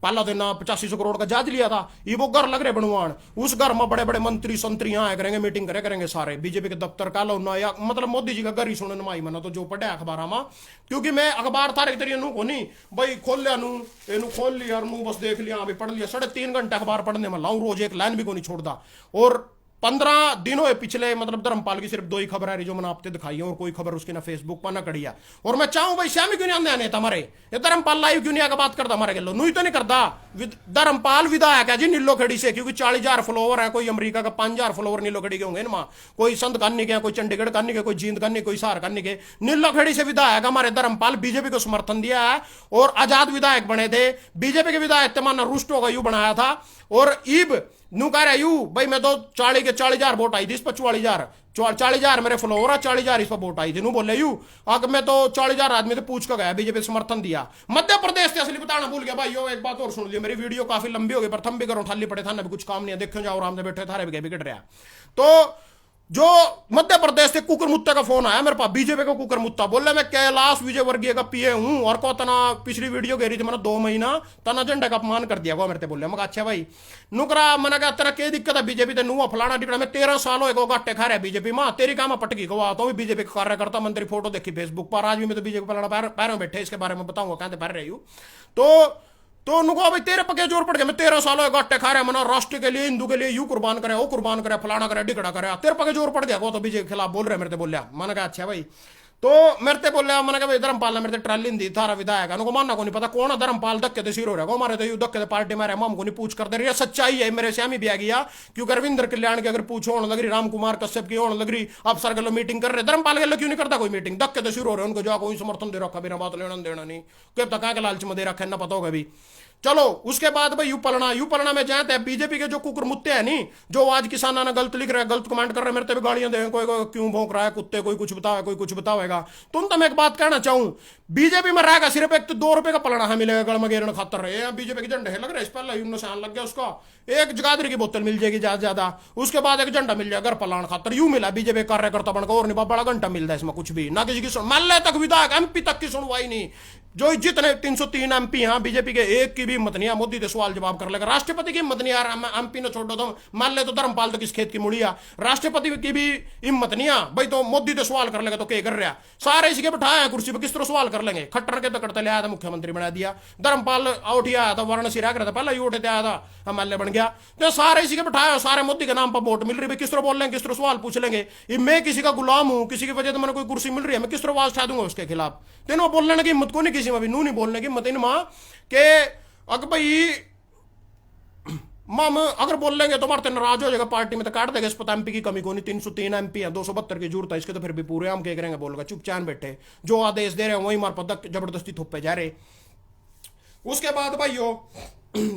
पहला दिन 8500 करोड़ का जाज लिया था, ये वो घर लग रहे बनवान। उस घर में बड़े बड़े मंत्री संतरी आया करेंगे, मीटिंग करेंगे सारे बीजेपी के दफ्तर का लो या मतलब मोदी जी का घर ही सुनने माई मना। तो जो पढ़े अखबार में, क्योंकि मैं अखबार था एक तरीके को नहीं भाई खोल लिया नू खोल लिया नू बस देख लिया अभी पढ़ लिया। 3.5 घंटे अखबार पढ़ने में लाऊं रोज, एक लाइन भी को नहीं छोड़ता। और 15 दिन हुए पिछले, मतलब धर्मपाल की सिर्फ 2 ही खबर आ रही जो मैंने आपसे दिखाई है, और कोई खबर उसकी ना फेसबुक पर ना कड़िया। और मैं चाहूं भाई श्यामी क्यों नहीं आने हमारे ये धर्मपाल लाइव क्यों नहीं आकर बात करता हमारे गलो नू ही तो नहीं करता। धर्मपाल विधायक है जी नीलो खड़ी से, क्योंकि 40,000 फॉलोवर है, कोई अमेरिका का 5,000 फॉलोवर नीलो खड़ी के होंगे ना, कोई संत कान्नी के, कोई चंडीगढ़ कान्नी के, कोई जींद कान्नी, कोई सार कान्नी के। नीलो खड़ी से विधायक हमारे धर्मपाल बीजेपी को समर्थन दिया है और आजाद विधायक बने थे। बीजेपी के विधायक माना रुष्ट होगा यू बनाया था। और ईब नू कह रहा यू भाई मैं तो 40,000 वोट आई थी इस पर, 40,000 मेरे फॉलोवर है, 40,000 इस पर वोट आई थी। नू बोले यू अगर मैं तो 40,000 आदमी तो पूछ कर गया, बीजेपी समर्थन दिया। मध्य प्रदेश से असली बताना भूल गया भाई। यो एक बात और सुन लियो, मेरी वीडियो काफी लंबी हो गई पर थम भी करो, ठाली पड़े था ना, कुछ काम नहीं है, देखो जाओ आराम से बैठे थारे भी बिगड़ रहा। तो जो मध्य प्रदेश से कुकर मुत्ता का फोन आया मेरे पास, बीजेपी का कुकर मुत्ता बोले मैं कैलाश विजयवर्गीय का पीए हूं और को तना पिछली वीडियो घेरी थी मैंने 2 महीना तना झंडा का अपमान कर दिया वो मेरे बोले। मैं अच्छा भाई नुकरा मैंने कहा तेरा क्या दिक्कत है बीजेपी ते नुआ फलाना टिकड़ा में 13 साल हो गट्टे खा रहा है बीजेपी मां तेरी काम में पटकी को आता हूँ बीजेपी का कार्यकर्ता मंत्री फोटो देखी फेसबुक पर आज भी मैं तो बीजेपी पर पैरों बैठे इसके बारे में बताऊंगा कहते पैर रही हूँ। तो उनको भाई तेरे पके जोर पड़ गया मैं 13 साल हो गट्टे खा रहा है मना राष्ट्र के लिए हिंदू के लिए यू कुर्बान करे वो कुर्बान करे फलाना करे डिकड़ा करे तेरे पके जोर पड़ गया वो तो बीजेपी के खिलाफ बोल रहे मेरे बोलिया। मैंने कहा अच्छा भाई तो मेरे बोले मैंने कहा धर्मपाल ने मेरे ट्राली दी थारा विधायक उनको मानना को नहीं पता कौन है धर्मपाल धक्के तो सिर हो रहा है हमारे तो यू धक्के पार्टी मारे हम को नहीं पूछ करते रही सच्चाई है मेरे से हम ही भी आ गया क्योंकि रविंद्र कल्याण की अगर पूछो होने लग रही राम कुमार कश्यप की होने लग रही अफसर गलो मीटिंग कर रहे धर्मपाल गलो क्यों नहीं करता कोई मीटिंग धक्के तो सिर हो रहे उनको जो कोई समर्थन दे रखा बिना बात लेना देना नहीं कब तक के लालच में दे रखा है ना पता होगा भी। चलो उसके बाद भाई यू पलना में जाते हैं बीजेपी के जो कुकुर मुत्ते हैं नहीं जो आज किसाना ने गलत लिख रहे हैं गलत कमेंट कर रहे हैं मेरे पे गालियां दे कोई क्यों भौंक रहा है कुत्ते कोई कुछ बतावे कोई कुछ बतावेगा। तुम तो मैं एक बात कहना चाहूं बीजेपी में रहेगा सिर्फ एक तो 2 रुपए का पलना है मिलेगा गड़मगेरन खातर रहे बीजेपी के झंडे लग रहे इस पहले निशान लग गया उसका एक जगाधरी की बोतल मिल जाएगी ज्यादा उसके बाद एक झंडा मिल जाएगा घर पलान खातर यूं मिला बीजेपी कार्यकर्ता बनकर और नहीं बड़ा घंटा मिलता है इसमें कुछ भी ना किसी की मल्ले तक विधायक एमपी तक की सुनवाई नहीं जो जितने 303 एमपी यहाँ बीजेपी के एक की भी हिम्मत नहीं है मोदी से सवाल जवाब कर लेगा राष्ट्रपति की हिम्मत नहीं यार एमपी ने छोड़ दो मान ले तो धर्मपाल तो किस खेत की मुड़िया राष्ट्रपति की भी हिम्मत नहीं है भाई तो मोदी से सवाल कर लेगा तो क्या कर रहा सारे इसी के बैठाए हैं कुर्सी पर किस तरह सवाल कर लेंगे खट्टर के तो करते ले आया था मुख्यमंत्री बना दिया धर्मपाल आउट ही आया था वाराणसी रह रहा था पहले ही उठे आया था एमएलए बन गया तो सारे इसी के बैठाए सारे मोदी के नाम पर वोट मिल रही है किस तरह बोल लेंगे किस तरह सवाल पूछ लेंगे मैं किसी का गुलाम हूं किसी की वजह से मैंने कोई कुर्सी मिल रही है मैं किस तरह आवाज उठा दूंगा उसके खिलाफ तेनो बोलने की हिम्मत को नहीं किसी में भी नू नहीं बोलने की हिम्मत इन मां के अगर भाई माम अगर बोल लेंगे तो मारते नाराज हो जाएगा पार्टी में तो काट देगा इस पता एमपी की कमी को नहीं 303 एमपी है 272 की जरूरत है इसके तो फिर भी पूरे हम क्या करेंगे बोलेगा चुपचाप बैठे जो आदेश दे रहे हैं वही मार पर जबरदस्ती थोपे जा रहे। उसके बाद भाई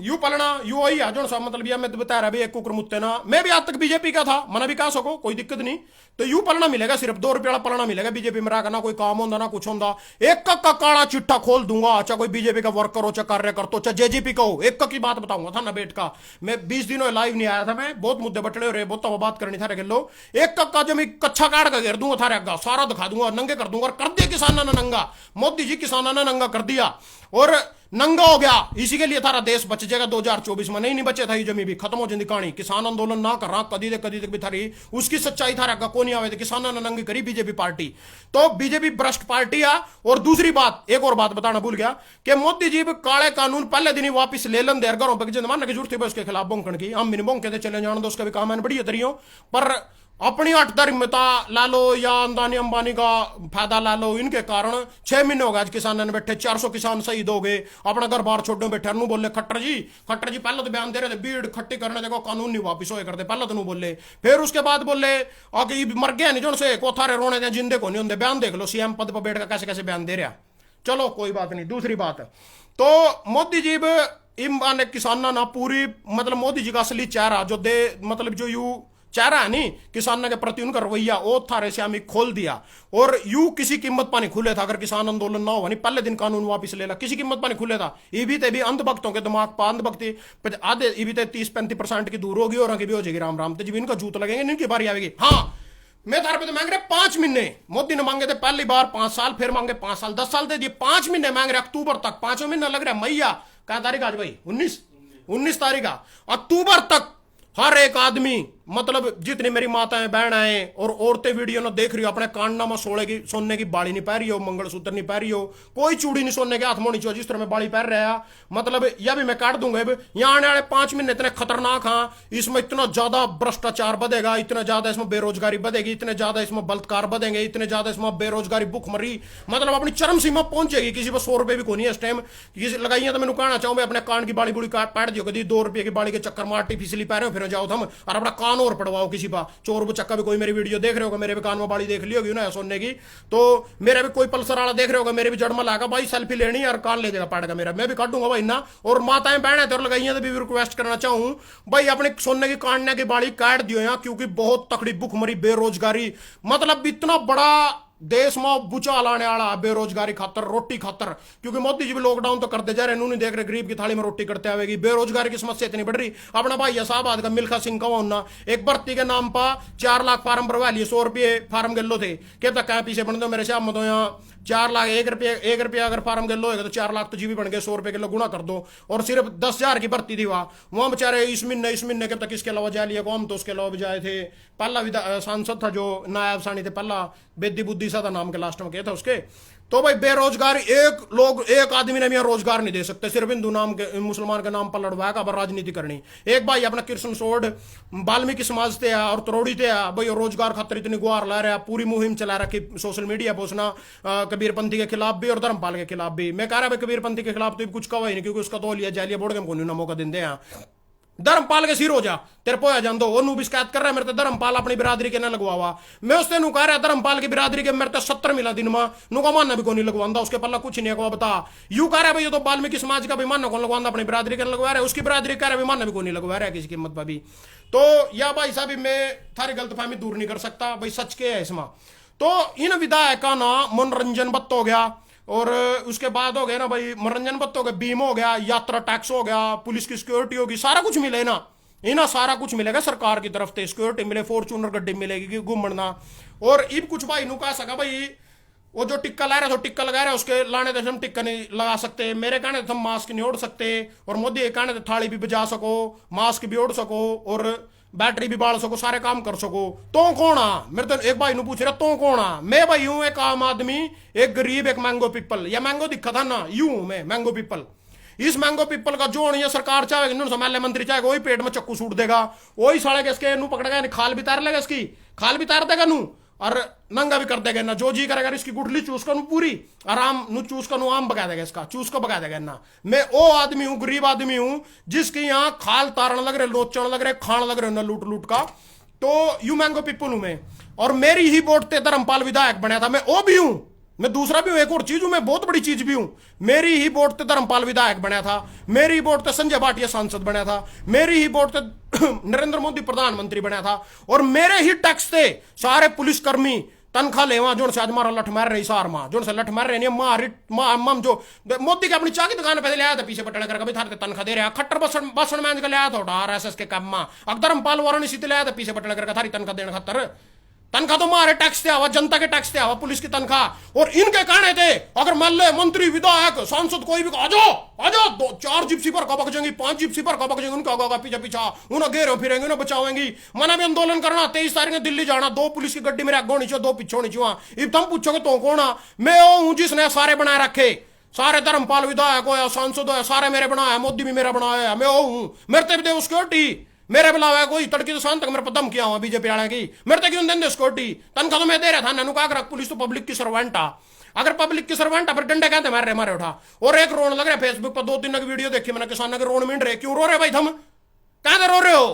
यू पलना यू वही है जो सा मतलब ये मैं बता रहा एक कुकर मुत्ते ना मैं भी आज तक बीजेपी का था मना भी कह सको कोई दिक्कत नहीं तो यू पलना मिलेगा सिर्फ 2 रुपये वाला पलना मिलेगा बीजेपी में रहा ना कोई काम होता ना कुछ होता एक का काला चिट्ठा खोल दूंगा चाहे कोई बीजेपी का वर्कर हो चाहे कार्यकर्ता हो चाहे जेजेपी का हो एक की बात बताऊंगा था ना बेट का मैं 20 दिनों लाइव नहीं आया था मैं बहुत मुद्दे बटले हो रहे बहुत बात करनी था रे लो एक का जो मैं कच्चा काट का घेर दूंगा था अग्गा सारा दिखा दूंगा नंगे कर दूंगा और कर दिया किसाना ने नंगा मोदी जी किसाना ने नंगा कर दिया और नंगा हो गया इसी के लिए थारा देश बच जाएगा 2024 में नहीं बचे था ये जमी भी खत्म हो जाती कहानी किसान आंदोलन ना कर रहा कदी तक भी थारी उसकी सच्चाई थारा को नहीं आवे किसानों ने नंगी करी बीजेपी पार्टी तो बीजेपी भ्रष्ट पार्टी है। और दूसरी बात एक और बात बताना भूल गया कि मोदी जी काले कानून पहले दिन ही वापिस ले लन देर घरों पर मानने की जरूरत है उसके खिलाफ बोंकण की हम मिनी बोंके चले जाने दो उसका भी काम है बढ़िया तरीयों पर अपनी अटधर्मिता ला लो या अंदानी अंबानी का फायदा ला लो इनके कारण 6 महीने हो गए आज किसानों ने बैठे 400 किसान शहीद हो गए अपना घर बाहर छोड़ो बैठे नू बोले खट्टर जी पहले तो बयान दे रहे थे भीड़ खट्टी करने देखो कानून नहीं वापिस होए करते पहले तो नू बोले फिर उसके बाद बोले आगे मर गया नहीं जो से कोथारे रोने दे जिंदे को नहीं होंगे बयान देख लो सीएम पद पर बैठ कर कैसे कैसे बयान दे रहा चलो कोई बात नहीं। दूसरी बात तो मोदी जी ने किसाना ना पूरी मतलब मोदी जी का असली चेहरा जो दे मतलब जो यू चेहरा है नहीं किसानों के प्रति उनका रवैया वो थारे से हमें खोल दिया और यू किसी कीमत पानी खुले था अगर किसान आंदोलन ना हो नहीं पहले दिन कानून वापिस ले ला किसी कीमत पानी खुले था ये भी थे भी अंधभक्तों के दिमाग पर अंधभक्ति आधे ये भी थे 30-35% की दूर होगी और भी हो जाएगी राम राम तो जब इनका जूत लगेंगे इनकी बारी आएगी। हाँ मैं तार पे तो मांग रहे 5 महीने मोदी ने मांगे थे पहली बार 5 साल फिर मांगे 5 साल 10 साल दे दिए 5 महीने मांग रहे अक्टूबर तक 5 महीना लग रहा है मैया क्या तारीख आज भाई 19 तारीख अक्टूबर तक हर एक आदमी मतलब जितनी मेरी माताएं बहनें और औरतें वीडियो ना देख रही हो अपने कानना में सोने की बाड़ी नहीं पह रही हो मंगलसूत्र नहीं पह रही हो कोई चूड़ी नहीं सोने के हाथ में चाहिए जिस तरह मैं बाड़ी पहन रहा मतलब यह भी मैं काट दूंगा यहाँ आने वाले 5 महीने इतने खतरनाक हाँ इसमें इतना ज्यादा भ्रष्टाचार बढ़ेगा इतना ज्यादा इसमें बेरोजगारी बढ़ेगी इतने ज्यादा इसमें बलात्कार बढ़ेंगे इतने ज्यादा इसमें बेरोजगारी भुखमरी मतलब अपनी चरम सीमा पहुंचेगी किसी पर 100 रुपए भी कोई नहीं इस टाइम लगाइए तो मैं कहना चाहूँ अपने कान की बाड़ी बुड़ी काट दियो कभी 2 रुपये की बाड़ी के चक्कर में आर्टिफिशियली पह रहे हो फिर जाओ हम और अपना कान और पड़वाओ किसी पा चोर बचक्का भी कोई मेरी वीडियो देख रहे होगा मेरे भी कान में बाड़ी देख ली होगी ना सोने की तो मेरे भी कोई पल्सर वाला देख रहे होगा मेरे भी जड़ में लागा भाई सेल्फी लेनी और कान ले जाएगा पाड़ेगा मेरा मैं भी काटूंगा भाई ना। और माताएं बहने तो लगाइए तो भी रिक्वेस्ट करना चाहूं भाई अपने सोने की काटने की बाड़ी काट दियो यहाँ क्योंकि बहुत तकड़ी भुखमरी बेरोजगारी मतलब इतना बड़ा देश में भूचाल आने वाला बेरोजगारी खातर, रोटी खातर, क्योंकि मोदी जी भी लॉकडाउन तो करते जा रहे हैं, नहीं देख रहे गरीब की थाली में रोटी करते आवेगी। बेरोजगारी की समस्या इतनी बढ़ रही। अपना भाई साहब आज का मिल्खा सिंह का ना एक भर्ती के नाम पर 4 लाख फार्म भरवा लिए, 100 रुपये फार्म गलो थे, क्या तक क्या पीछे बन दो मेरे साहब में तो यहाँ 4 लाख 1 रुपया अगर फार्म गलो होगा तो 4 लाख तो जीवी बन गए, 100 रुपये किलो गुना कर दो, और सिर्फ 10,000 की भर्ती थी वहां बेचारे इस महीने के तक इसके अलावा जा लिया कौन, तो उसके अलावा भी जाए थे। पहला सांसद था जो नायब सानी थे, पहला बेदी बुद्धि सा था नाम के लास्ट में क्या था उसके। तो भाई बेरोजगारी, एक आदमी ने भी रोजगार नहीं दे सकते, सिर्फ हिंदू नाम के मुसलमान के नाम पर लड़वाया का राजनीति करनी। एक भाई अपना कृष्ण सोड वाल्मीकि समाज थे और तरोड़ी थे भाई, रोजगार खातर इतनी गुहार ला रहा, पूरी मुहिम चला रखी सोशल मीडिया पोसना कबीरपंथी के खिलाफ भी और धर्मपाल के खिलाफ भी। मैं कह रहा भाई कबीरपंथी के खिलाफ तो कुछ कहा ही नहीं, क्योंकि उसका तो लिया जालिया बोर्ड को ना मौका देंगे यहाँ। धर्मपाल के सिर हो जा तेरे पोया जान दो, और नू भी शिकायत कर रहा है मेरे तो धर्मपाल अपनी बिरादरी के ना लगवावा। मैं उससे नू कह रहा धर्मपाल की बिरादरी के मेरे तो 70 मिला दिन में नू का मानना भी कौन नहीं लगवांदा, उसके पल्ला कुछ नहीं है बता। यू कह रहा है भाई ये तो वाल्मीकि समाज का भी मानना कौन लगवांदा, अपनी बिरादरी के लगवा रहा है, उसकी बिरादरी कह रहा है मानना भी कौन नहीं लगवा रहा है किसी कीमत पर भी। तो या भाई साहब मैं थारी गलतफहमी दूर नहीं कर सकता भाई, सच के है इसमें। तो इन विधायक का ना मनोरंजन बत्त हो गया, और उसके बाद हो गया ना भाई मनोरंजन बत्त हो गया, बीम हो गया, यात्रा टैक्स हो गया, पुलिस की सिक्योरिटी होगी, सारा कुछ मिले ना इना, सारा कुछ मिलेगा सरकार की तरफ से, सिक्योरिटी मिले, फॉर्चूनर गड्डी मिलेगी घूमना। और इब कुछ भाई नु कह सका भाई वो जो टिक्का ला रहा था टिक्का लगा रहा है उसके लाने तो हम टिक्का नहीं लगा सकते, मेरे कहने तो हम मास्क नहीं ओढ़ सकते, और मोदी के कहने तो थाली भी बजा सको, मास्क भी ओढ़ सको, और बैटरी भी बाल सको, सारे काम कर सको। तो कौन आ, मेरे तो एक भाई नु पूछ रहा तो कौन आ, मैं भाई हूं एक आम आदमी, एक गरीब, एक मैंगो पीपल। या मैंगो दिखा था ना, यूं मैं मैंगो पीपल। इस मैंगो पीपल का जो नहीं है सरकार चाहेगी, संभालने मंत्री चाहेगा, वही पेट में चक्कू सूट देगा, वही साले के इसके नू पकड़ेगा, खाल भी तार लेगा, इसकी खाल भी तार देगा नू, और नंगा भी कर देगा ना, जो जी करेगा इसकी गुठली चूस कर पूरी आराम नु चूस कर आम बगा देगा, इसका चूस को बगा देगा ना। मैं वो आदमी हूं, गरीब आदमी हूं, जिसकी यहाँ खाल तारण लग रहे, लोचण लग रहे, खान लग रहे ना लूट लूट का। तो यू मैंगो पीपल हूं मैं, और मेरी ही वोट ते धर्मपाल विधायक बना था, मैं वो भी हूं, मैं दूसरा भी हूं, एक और चीज हूं, मैं बहुत बड़ी चीज भी हूं। मेरी ही वोट ते धर्मपाल विधायक बना था, मेरी ही वोट ते संजय भाटिया सांसद बना था, मेरी ही वोट ते नरेंद्र मोदी प्रधानमंत्री बना था, और मेरे ही टैक्स थे सारे पुलिसकर्मी तनख्वाह लेवा, जो से आज मारा लठ मार रही सार मां, जो से लठ मार रहे मां जो मोदी के अपनी चाय की दुकान पे ले आया था पीछे पटना कर कभी थारे तनख्वाह दे रहा, खट्टर बसन मैंज का ले आया था RSS के काम में, धर्मपाल वाराणसी ले आया था पीछे पटना कर थारी तनख्वाह देने खातर। तनख्वाह तो मारे टैक्स थे आवा, जनता के टैक्स थे आवा, पुलिस की तनख्वाह। और इनके कहने थे अगर मान ले मंत्री विधायक सांसद कोई भी आ जाओ 4 जिप्सी पर कबक जाएंगी, 5 जिप्सी पर कबक जाएंगे, उनका होगा पीछे पीछा उन्हें घेरे फिरेंगे, उन्हें बचावेंगी। मना भी आंदोलन करना, 23 तारीख में दिल्ली जाना, 2 पुलिस की गड्डी मेरे आगे होनी चाहिए, 2 पीछे होनी चाहिए। इब तुम पूछोगे तो कौन आ, मैं वो हूं जिसने सारे बनाए रखे, सारे धर्मपाल विधायक हो या सांसद हो सारे मेरे बनाया, मोदी भी मेरा बनाया, मैं वो हूं, मेरे ते दे सिक्योरिटी, मेरे बुलावा कोई तड़की तो शाम तक मेरे पदम किया हुआ बीजेपी वाले की, मेरे तक क्यों देंगे सिक्योरिटी, तनख्वाह तो मैं दे रहा था नैनू कहा पुलिस तो पब्लिक की सर्वेंट आ, अगर पब्लिक की सर्वेंट फिर डंडे कहते मारे उठा। और एक रोन लग रहा है फेसबुक पर, 2-3 वीडियो देखी मैंने, किसान के रोन मिल रहे, क्यों रो रहे भाई, थम कहां रो रहे हो।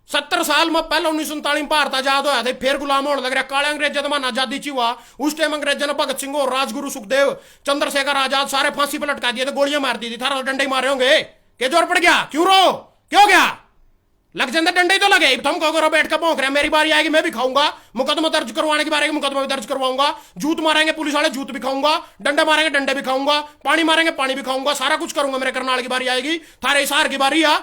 70 साल में पहले 1947 में भारत आजाद होया था, फिर गुलाम होने लग रहा, काले अंग्रेज जमान आजादी ची हुआ, उस टाइम अंग्रेजों ने भगत सिंह और राजगुरु सुखदेव चंद्रशेखर आजाद सारे फांसी पर लटका दिए थे, गोलियां मार दी थी, थारा डंडे मारे होंगे, क्या जोर पड़ गया, क्यों रो, क्यों गया, लग जाते डंडे ही तो लगे। तुम कहो बैठ कर भौंक रहे, मेरी बारी आएगी मैं भी खाऊंगा, मुकदमा दर्ज करवाने की बारी आएगी मुकदमा भी दर्ज करवाऊंगा, जूत मारेंगे पुलिस वाले जूत भी खाऊंगा, डंडा मारेंगे डंडे भी खाऊंगा, पानी मारेंगे पानी भी खाऊंगा, सारा कुछ करूंगा। मेरे करनाल की बारी आएगी, थारे इसार की बारी आ,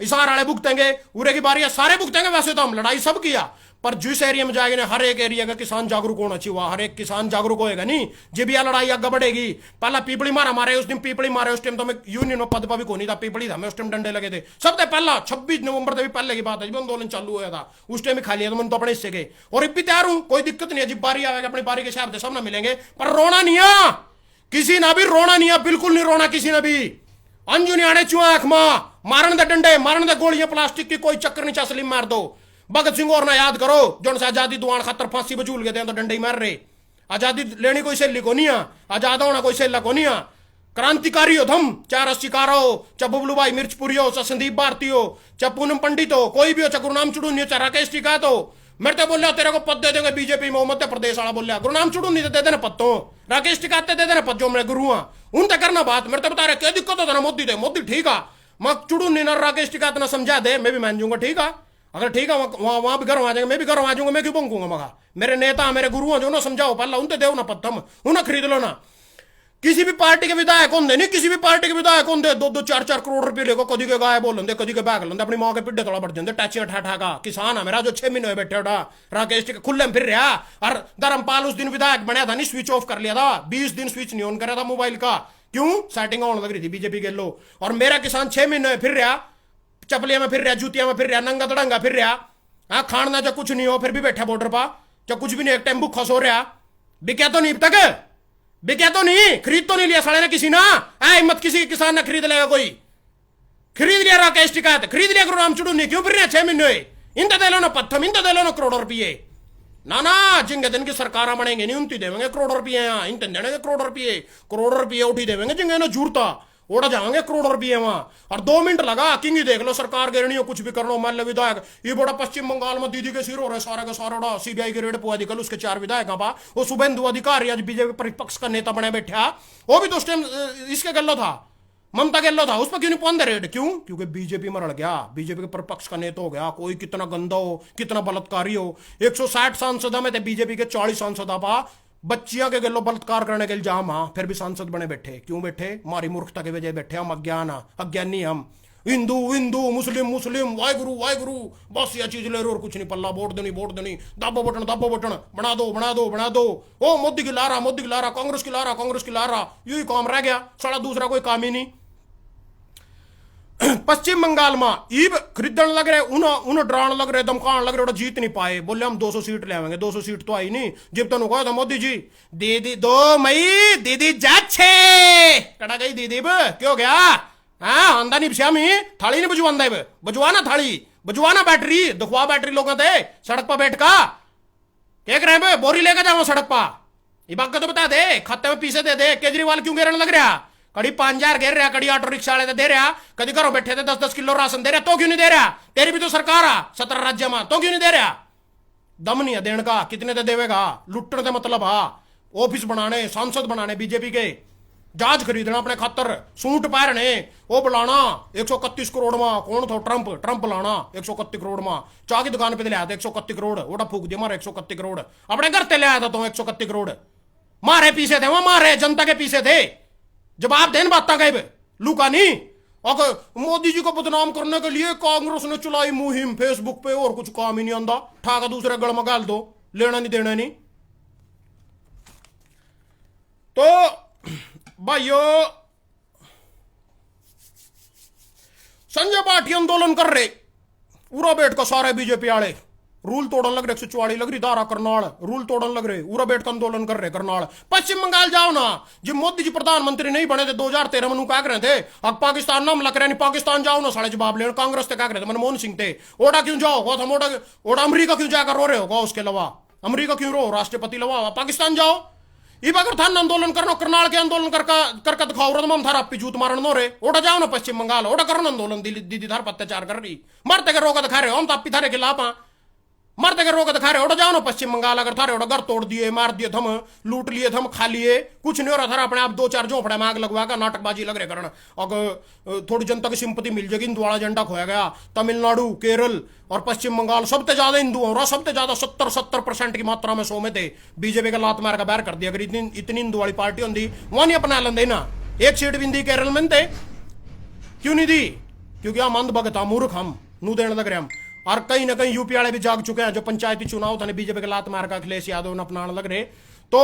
इसार वाले भुगतेंगे, उरे की बारी है, सारे भुगतेंगे। वैसे तो हम लड़ाई सब किया, पर जिस एरिया में जाएंगे हर एक एरिया का किसान जागरूक होना चाहिए, हर एक किसान जागरूक होएगा नहीं जब यह लड़ाई आगे बढ़ेगी। पहला पीपली मारे उस दिन पीपली मारे, उस टाइम तो मैं यूनियन में पद पर भी कोई था, पीपली था मैं उस टाइम, डंडे लगे थे सबसे पहला 26 नवंबर से भी पहले की बात है जब आंदोलन चालू हुआ था, उस टाइम ही खा लिया तो मैंने तो अपने हिस्से के, और अब भी तैयार हूं, कोई दिक्कत नहीं है, जब बारी आएगी अपनी बारी के हिसाब से सब ना मिलेंगे, पर रोना नहीं है किसी ना भी, रोना नहीं है, बिल्कुल नहीं रोना किसी ने भी। अंजू नहीं आने चुआ आंख मारन दे डंडे, मारन दे गोलियां प्लास्टिक की, कोई चक्कर नहीं चासली मार दो। भगत सिंह और ना याद करो जो से आजादी दुआन खातर फांसी बजूल गए थे तो डंडे ही मार रहे। आजादी लेनी कोई सहेली को नहीं, आजाद होना कोई सहेला को नहीं। क्रांतिकारी हो थम, चाहे रस्सीकार हो, चाहे बबलू भाई मिर्चपुरी हो, चाहे संदीप भारती हो, चाहे पूनम पंडित हो, कोई भी हो, चाहे गुरुनाम चुड़ूनी हो, चाहे राकेश टिकैत हो। मेरे तो बोलिया तेरे को पद दे देंगे बीजेपी में, मध्य प्रदेश वाला बोलिया गुरुनाम चुड़ूनी दे देना पद, तो राकेश टिकैत दे देना पद, जो मेरे गुरु हैं उन तक करना बात। मेरे तो बता रहे क्या दिक्कत होता ना, मोदी दे मोदी ठीक है, मैं चुड़ूनी ना राकेश टिकैत ना समझा दे, मैं भी मान जाऊंगा ठीक है। अगर ठीक है वहां भी घर आ जाएंगे, मैं भी घर आ जाऊंगा, मैं क्यों बंकूंगा मगा। मेरे नेता मेरे गुरु हैं जो ना समझाओ पहला उनते देव ना पत्थम उन्हें खरीद लो ना। किसी भी पार्टी के विधायक होंगे नहीं, किसी भी पार्टी के विधायक होंगे 2-2 4-4 करोड़ रुपए लेको कदी के गाय बोल कदी के बैग लेंगे, अपनी मां के पिड्डे तोड़ा बढ़ जाते टैचियां ठा का। किसान है मेरा जो 6 महीने बैठे उठा राकेश टिक खुले में फिर रहा। और धर्मपाल उस दिन विधायक बनया था नहीं, स्विच ऑफ कर लिया था, 20 दिन स्विच नहीं ऑन करा था मोबाइल का। क्यों? सेटिंग ऑन लग रही थी बीजेपी के लो। और मेरा किसान 6 महीने फिर रहा, चपलिया में फिर रहा, जूतिया में फिर रहा, नंगा तड़ंगा फिर रहा। हाँ खाना जो कुछ नहीं हो फिर भी बैठा बॉर्डर पर, जो कुछ भी नहीं, एक टाइम भूखा सो रहा। बिका तो नहीं अब तक, बिका तो नहीं, खरीद तो नहीं लिया साले ने किसी ना। हिम्मत किसी किसान ने खरीद लेगा कोई? खरीद लिया राकेश टिकैत, खरीद लिया गुरु राम चुड़ूनी, क्यों फिर रहे 6 महीने? इन दे लो ना पत्थम, इन दे लो ना करोड़ों रुपये। ना ना जिंगे दिन की सरकार बनेंगे नहीं उनती देवेंगे करोड़ों रुपये, यहाँ इन देंगे करोड़ों रुपये उठी देवेंगे जिंगे ना जूरता ओढ़ा जाएंगे करोड़ों रुपये वहां। और 2 मिनट लगा किंग देख लो सरकार गिरनी हो कुछ भी कर लो। मान लो विधायक ये बड़ा पश्चिम बंगाल में दीदी के सिर हो रहे सारा का सारा, सीबीआई के रेड पुआ कल उसके 4 विधायक पा, वो शुभेंदु अधिकारी आज बीजेपी प्रतिपक्ष का नेता बने बैठा, वो भी तो उस टाइम इसके गल्लो था, ममता गल्लो था, उस पर क्यों नहीं पौंदे रेड? क्यों? क्योंकि बीजेपी में रड़ गया, बीजेपी के प्रतिपक्ष का नेता हो गया। कोई कितना गंदा हो, कितना बलात्कारी हो, 160 सांसद में थे बीजेपी के 40 सांसद पा बच्चियों के गलो बलात्कार करने के इल्जाम, हाँ फिर भी सांसद बने बैठे। क्यों बैठे? हमारी मूर्खता की वजह बैठे, हम अज्ञानी, हम हिंदू हिंदू मुस्लिम मुस्लिम वाहिगुरु वाहिगुरु, बस यह चीज ले रहे और कुछ नहीं पल्ला, वोट देनी दबो बटन बना दो। ओ मोदी की लारा कांग्रेस की लारा, यही काम रह गया, सारा दूसरा कोई काम ही नहीं। पश्चिम बंगाल में ईब खरीदन लग रहे, उन डरान लग रहे, धमकान लग रहे, जीत नहीं पाए। बोले हम 200 सीट ले आएंगे, 200 सीट तो आई नहीं। जब तक कहा था मोदी जी दीदी 2 मई दीदी जाच्छे कटा गई दीदी क्यों गया? हाँ आंदा नहीं श्यामी थाली नहीं बजवांदा, बजवाना थाली, बजवाना बैटरी, दुखवा बैटरी लोगों थे सड़क पर बैठ का क्या कर रहे हैं, बोरी लेकर जाओ सड़क पर। ये बात का तो बता दे, खाते में पीछे दे। केजरीवाल क्यों गिरने लग रहा? कड़ी 5000 घेर रहा, कड़ी ऑटो रिक्शा वाले दे रहा, कभी घरों बैठे थे 10-10 किलो राशन दे रहा, तो क्यों नहीं दे रहा? तेरी भी तो सरकार आ 17 राज्य में, तो क्यों नहीं दे रहा? दम नहीं है देने का, कितने तो देवेगा? लुटने का मतलब ऑफिस बनाने, सांसद बनाने बीजेपी के, जहाज खरीदना अपने खातर, सूट पहनने, वो बुलाना 131 करोड़ में। कौन था? ट्रंप लाना 131 करोड़ में। चाह की दुकान पे ले आया था 131 करोड़, ओटा फूक दिया मारे 131 करोड़, अपने घर ते ले आया था तो 131 करोड़ मारे पीछे थे, वहां मारे जनता के पीछे थे। जवाब देन बात गए लूका नहीं। अगर मोदी जी को बदनाम करने के लिए कांग्रेस ने चलाई मुहिम फेसबुक पे, और कुछ काम ही नहीं आंदा, ठाका दूसरे गल में गाल दो, लेना नहीं देना नहीं। तो भाइयों संजय पाठी आंदोलन कर रहे, पूरा बैठ का सारे बीजेपी आले रूल तोड़न लग रहे, 144 लग रही धारा करनाल, रूल तोड़न लग रहे, पूरा बैठ का आंदोलन कर रहे करनाल। पश्चिम बंगाल जाओ ना, जब मोदी जी प्रधानमंत्री नहीं बने थे 2013 में क्या कर रहे थे? अब पाकिस्तान नाम लग रहे नहीं, पाकिस्तान जाओ ना साढ़े जवाब लेने। कांग्रेस से क्या कर रहे थे? मनमोहन सिंह थे, ओडा क्यों जाओ? ओडा अमरीका क्यों जाकर रो रहे हो? उसके अलावा अमरीका क्यों रो? राष्ट्रपति लवा पाकिस्तान जाओ। इब अगर थान आंदोलन करना, करनाल के आंदोलन करके दिखाओ रहा थारा अपी जूत मारन नो रे, ओडा जाओ ना पश्चिम बंगाल, ओडा करो आंदोलन, दीदी थार अत्याचार कर रही, मरते के रोग दिखा रहे हो, हम तो अपी थारे खिलाफ मरते के रोग दिखा रहे, ओडा जाओ ना पश्चिम बंगाल। अगर थारे ओडा घर तोड़ दिए, मार दिए थम, लूट लिए थम, खा लिए, कुछ नहीं हो रहा थारा अपने आप 2-4 झोंपड़े में आग लगवा कर नाटकबाजी लग रहे करना। अगर थोड़ी जनता की सिंपति मिल जाएगी, हिंदू वाला झंडा खोया गया। तमिलनाडु, केरल और पश्चिम बंगाल सबसे ज्यादा हिंदू हो रहा, सबसे ज्यादा 70% की मात्रा में 100 में थे। बीजेपी का लात मार का बैर कर दिया। अगर इतनी हिंदू वाली पार्टी होती वहां नहीं अपना लेंदे ना, एक सीट भी दी केरल में थे, क्यों नहीं दी? क्योंकि हम अंध भगत, मूर्ख, हम नू देने लग रहे हम। और कहीं ना कहीं यूपी वाले भी जाग चुके हैं, जो पंचायती चुनाव था बीजेपी के लात मार का अखिलेश यादव ने अपनाने लग रहे। तो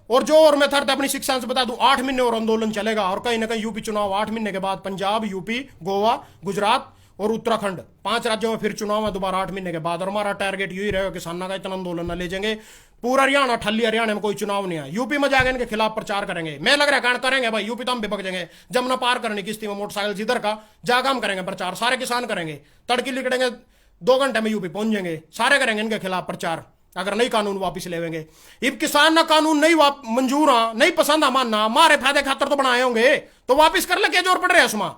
और मैं थर्ड अपनी शिक्षा से बता दूं, 8 महीने और आंदोलन चलेगा। और कहीं ना कहीं यूपी चुनाव 8 महीने के बाद पंजाब, यूपी, गोवा, गुजरात और उत्तराखंड 5 राज्यों में फिर चुनाव है दोबारा 8 महीने के बाद। और हमारा टारगेट यही रहेगा किसानों का इतना आंदोलन न ले जाएंगे। पूरा हरियाणा ठल्ली, हरियाणा में कोई चुनाव नहीं है, यूपी में जाकर इनके खिलाफ प्रचार करेंगे। मैं लग रहा है करेंगे भाई, यूपी तो हम भी पक जाएंगे, जमुना पार करनी किस्ती में मोटरसाइकिल जिधर का जाकर हम करेंगे प्रचार, सारे किसान करेंगे, तड़की लिखड़ेंगे, 2 घंटे में यूपी पहुंच जाएंगे, सारे करेंगे इनके खिलाफ प्रचार। अगर नहीं कानून वापिस लेवेंगे, इब किसान ना कानून नहीं मंजूर आ, नहीं पसंद आ मानना, हमारे फायदे खातर तो बनाए होंगे, तो वापिस कर ले, क्या जोर पड़ रहा है उसमें?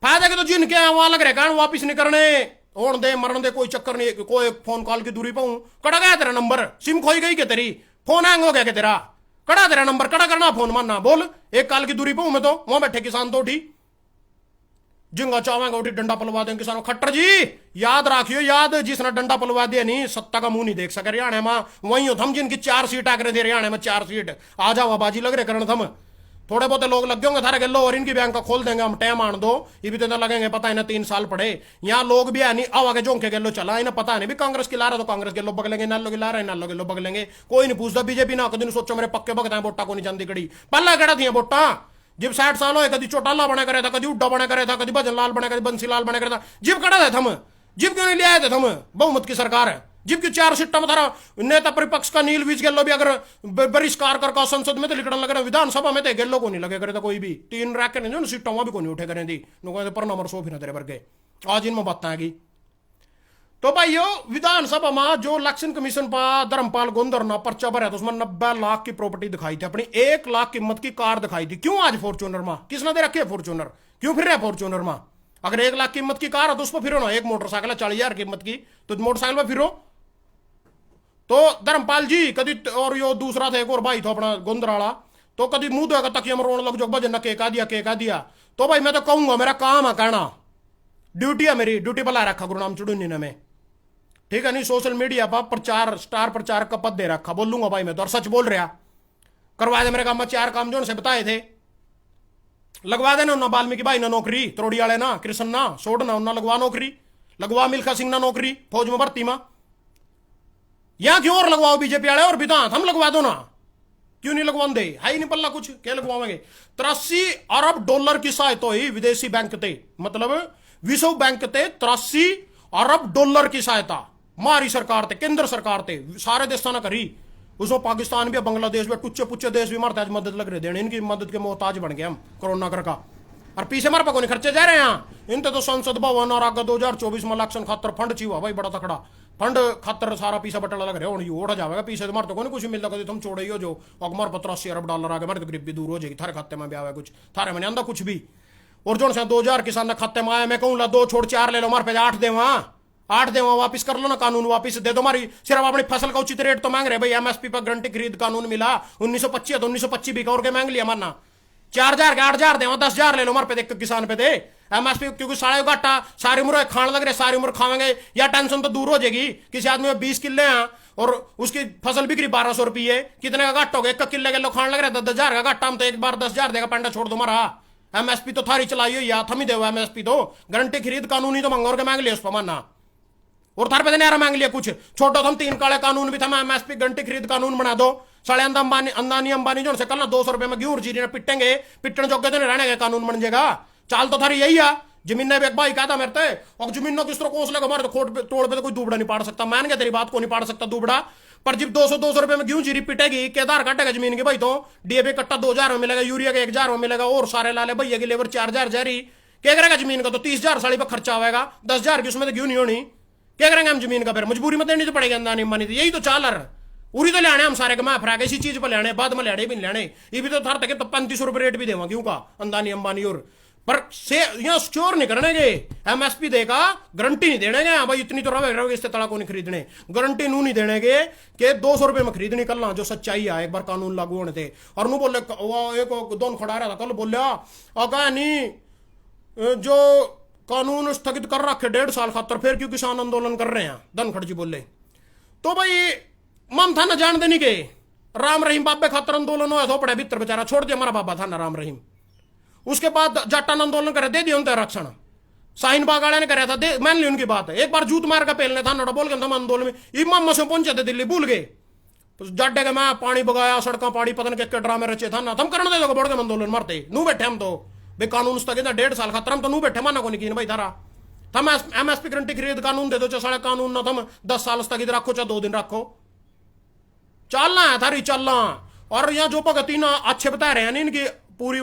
फायदे के तो जिनके हैं वहां लग रहे कारण वापिस नहीं करने, ओढ़ दे मरण दे, कोई चक्कर नहीं। कोई फोन कॉल की दूरी पाऊं, कड़ा गया तेरा नंबर, सिम खोई गई क्या तेरी, फोन हैंग हो गया क्या तेरा, कड़ा तेरा नंबर, कड़ा करना फोन मानना, बोल, एक कॉल की दूरी पाऊं मैं तो, वहां बैठे किसान तो उठी। जिंगा चावांगा उठी डंडा पलवा देंगे किसानों। खट्टर जी याद रखियो, याद जिसने डंडा पलवा दिया नहीं सत्ता का मुंह नहीं देख सके हरियाणा में। वही हो थम जिनकी 4 सीट आकर दे हरियाणा में 4 सीट आ जाओ आबाजी लग रहे करण थम। थोड़े बहुत लोग लग होंगे थारे गेलो और इनकी बैंक का खोल देंगे हम टाइम आन दो। ये भी तो लगेंगे पता है ना 3 साल पड़े यहाँ लोग भी है नहीं आवा के जोंके गेलो चला इन्हें पता नहीं भी कांग्रेस की ला रहा तो कांग्रेस के लोग बगलेंगे, नालो की ला रहे नालो के लोग बगलेंगे। कोई नहीं पूछता बीजेपी ना कभी सोचो मेरे पक्के भगत है वोटा को नहीं जानती कड़ी पल्ला कड़ा थी वोटा। जब 60 साल हो कभी चौटाला बना करे था, कभी उड्डा बना करे था, कभी भजन लाल बना करे, बंसी लाल बना करे था। जिब कड़ा थे थम, जिब क्यों नहीं ले आए थे थम? बहुमत की सरकार है जिब की 4 सीटा में थारा नेता प्रतिपक्ष का नील बीज गेलो भी अगर बहिष्कार कर संसद में तो लिखने लगे विधानसभा में तो गेलो को नहीं लगे करे था कोई भी 3 रैक नहीं जो सीटा वहां भी को नहीं उठे करें थी पर नंबर 100 फिर तेरे वर्गे आज इनमें बात आएगी। तो भाइयों विधानसभा में जो इलेक्शन कमीशन पर धर्मपाल गोंदर ना पर्चा भरा था उसमें 90 लाख की प्रॉपर्टी दिखाई थी, अपनी 1 लाख कीमत की कार दिखाई थी। क्यों आज फॉर्च्यूनर में किसने दे रखी है फॉर्च्यूनर? क्यों फिर रहा फॉर्च्यूनर में? अगर 1 लाख कीमत की कार है तो उस पर फिरो ना, एक मोटरसाइकिल 40,000 कीमत की तो मोटरसाइकिल में फिरो। तो धर्मपाल जी कभी और यो दूसरा था एक और भाई था अपना गोंदर वाला तो कभी मुंह धोएगा तकिया में रोने लग जो भजन के कह दिया। तो भाई मैं तो कहूंगा मेरा काम है कहना, ड्यूटी है मेरी, ड्यूटी बुला रखा गुरुनाम चुड़ूनी ने मैं, ठीक है नहीं सोशल मीडिया पर प्रचार स्टार प्रचारक का पद दे रखा। बोलूंगा भाई मैं तो और सच बोल रहा। करवा दे मेरे काम में 4 काम जो से बताए थे लगवा देना उन्ना वाल्मीकि भाई ना नौकरी, त्रोड़ी वाले ना कृष्ण ना सोड ना उन्ना लगवा नौकरी, लगवा मिल्खा सिंह ना नौकरी फौज में भर्ती में। यहां क्यों और लगवाओ बीजेपी वाले और बिता हम लगवा दो ना, क्यों नहीं लगवा दे? है ही नहीं पल्ला कुछ क्या लगवाएंगे। 83 अरब डॉलर की सहायता हुई विदेशी बैंक ते, मतलब विश्व बैंक ते 83 अरब डॉलर की सहायता मारी सरकार ते केंद्र सरकार ते सारे देशों ने करी। उसमें पाकिस्तान भी बांग्लादेश भी टुच्चे पुच्चे देश भी मारते आज मदद लग रहे देने, इनकी मदद के मोहताज बन गए हम कोरोना कर का। और पीछे मार पको नहीं खर्चे जा रहे हैं इन तो संसद भवन और आगे 2024 में इलेक्शन खातर फंड चाहिए भाई बड़ा तकड़ा फंड खातर सारा पीछा बटला लग रहा है ओढ़ जाएगा पीछे तो मारते को नहीं कुछ मिलता कभी तुम छोड़े हो जो अगमार 85 अरब डॉलर आ गए मारे तो गरीबी दूर हो जाएगी थारे खाते में भी आवे कुछ थारे में नहीं आंदा कुछ भी। और जो 2000 किसान खाते में आया मैं कहूँ 2 छोड़ 4 ले लो मार पे 8 दे वहां 8 दे वहां वापिस कर लो ना, कानून वापिस दे दो हमारी सिर्फ अपनी फसल का उचित रेट तो मांग रहे भाई। एमएसपी पर गारंटी खरीद कानून मिला 1925 तो 1925 भी और के मांग लिया मारना 4000 के 8000 दे 10,000 ले लो मार पे देख किसान पे दे एमएसपी क्योंकि साढ़े घाटा सारी उम्र खाने लग रहे सारी उम्र खाएंगे या टेंशन तो दूर हो जाएगी। किसी आदमी में 20 किले हैं और उसकी फसल बिक्री 1200 रुपये कितने का घाटा हो गया 1 किले के लोग खाने लग रहे 10,000 का घाटा हम तो एक बार 10,000 देगा पंडा छोड़ दो मारा। एमएसपी तो थारी चलाई हो या थम ही दे एमएसपी तो गारंटी खरीद कानून ही तो मंगोर के मांग लिया उस पर मानना और थार पे नया मांग लिया कुछ छोटो तुम 3 काले कानून भी था एमएसपी गारंटी खरीद कानून बना दो। साढ़े अंदानी अंबानी जो से कल ना 200 रुपए में गेहूं जीरी पिटेंगे पिटन जोगे तो नहीं रहने का कानून बन जाएगा। चाल तो थारी यही है जमीन ने भी एक भाई कहा था मेरे और जमीन किस तरह कोस लेगा हमारे तो खोट पे तोड़ पे तो कोई दुबड़ा नहीं पाड़ सकता मान गया तेरी बात को नहीं पाड़ सकता दुबड़ा पर जब 200 रुपए में गेहूं जीरी पिटेगी केदार काटेगा जमीन की भाई तो डीएपी कट्टा 2000 में मिलेगा यूरिया का 1000 में मिलेगा और सारे लाले भैया की लेबर 4000 जारी क्या करेगा जमीन का तो 30,000 साड़ी पर खर्चा होगा 10,000 की उसमें तो गेहूं नहीं होनी क्या करेंगे हम जमीन का फिर मजबूरी में देनी तो पड़ेगी अंदानी अंबानी यही तो चाल रहा उरी तो लेने हम सारे कमा फरा इसी चीज पर लेने बाद में लेने भी लेने ये भी तो थर तक तो 35 रुपए रेट भी देवा क्यों का अंदानी अंबानी और पर से यहाँ श्योर नहीं करने के एमएसपी देगा गारंटी नहीं देने के भाई इतनी तो रहोगे इससे तड़ा को नहीं खरीदने गारंटी नू नहीं देने के कि 200 रुपए में खरीदने कल जो सच्चाई है एक बार कानून लागू होने थे और नू बोले एक दोन खड़ा रहा था कल बोलिया कहा नहीं जो कानून स्थगित कर रखे 1.5 साल खातर फिर क्यों किसान आंदोलन कर रहे हैं धनखड़ जी बोले तो भाई मम था ना जान देनी के राम रहीम बाबे खातर आंदोलन हुआ तो पड़े भीतर बेचारा छोड़ दिया हमारा बाबा था ना राम रहीम उसके बाद जाटान आंदोलन करे दे दिया उनका रक्षण साइन बाग वाले ने कराया था दे मान ली उनकी बात है एक बार जूत मार का पेलने था नोड़ा बोल के हम आंदोलन में इमाम से पहुंचे थे दिल्ली भूल गए जाडे के मैं पानी बगाया सड़क पानी पतन के ड्रामे रचे था ना तुम करने दे बोल के आंदोलन मारते नू बैठे हम तो भाई कानून स्थगित 1.5 साल खतर हम तो नू बैठे माना को नहीं भाई थारा थम एमएसपी गारंटी खरीद कानून दे दो चाहे साढ़े कानून ना तुम 10 साल स्थगित रखो चाहे 2 दिन रखो चलना है थारी चलना। और यहाँ जो भगती ना अच्छे बता रहे हैं इनकी पूरी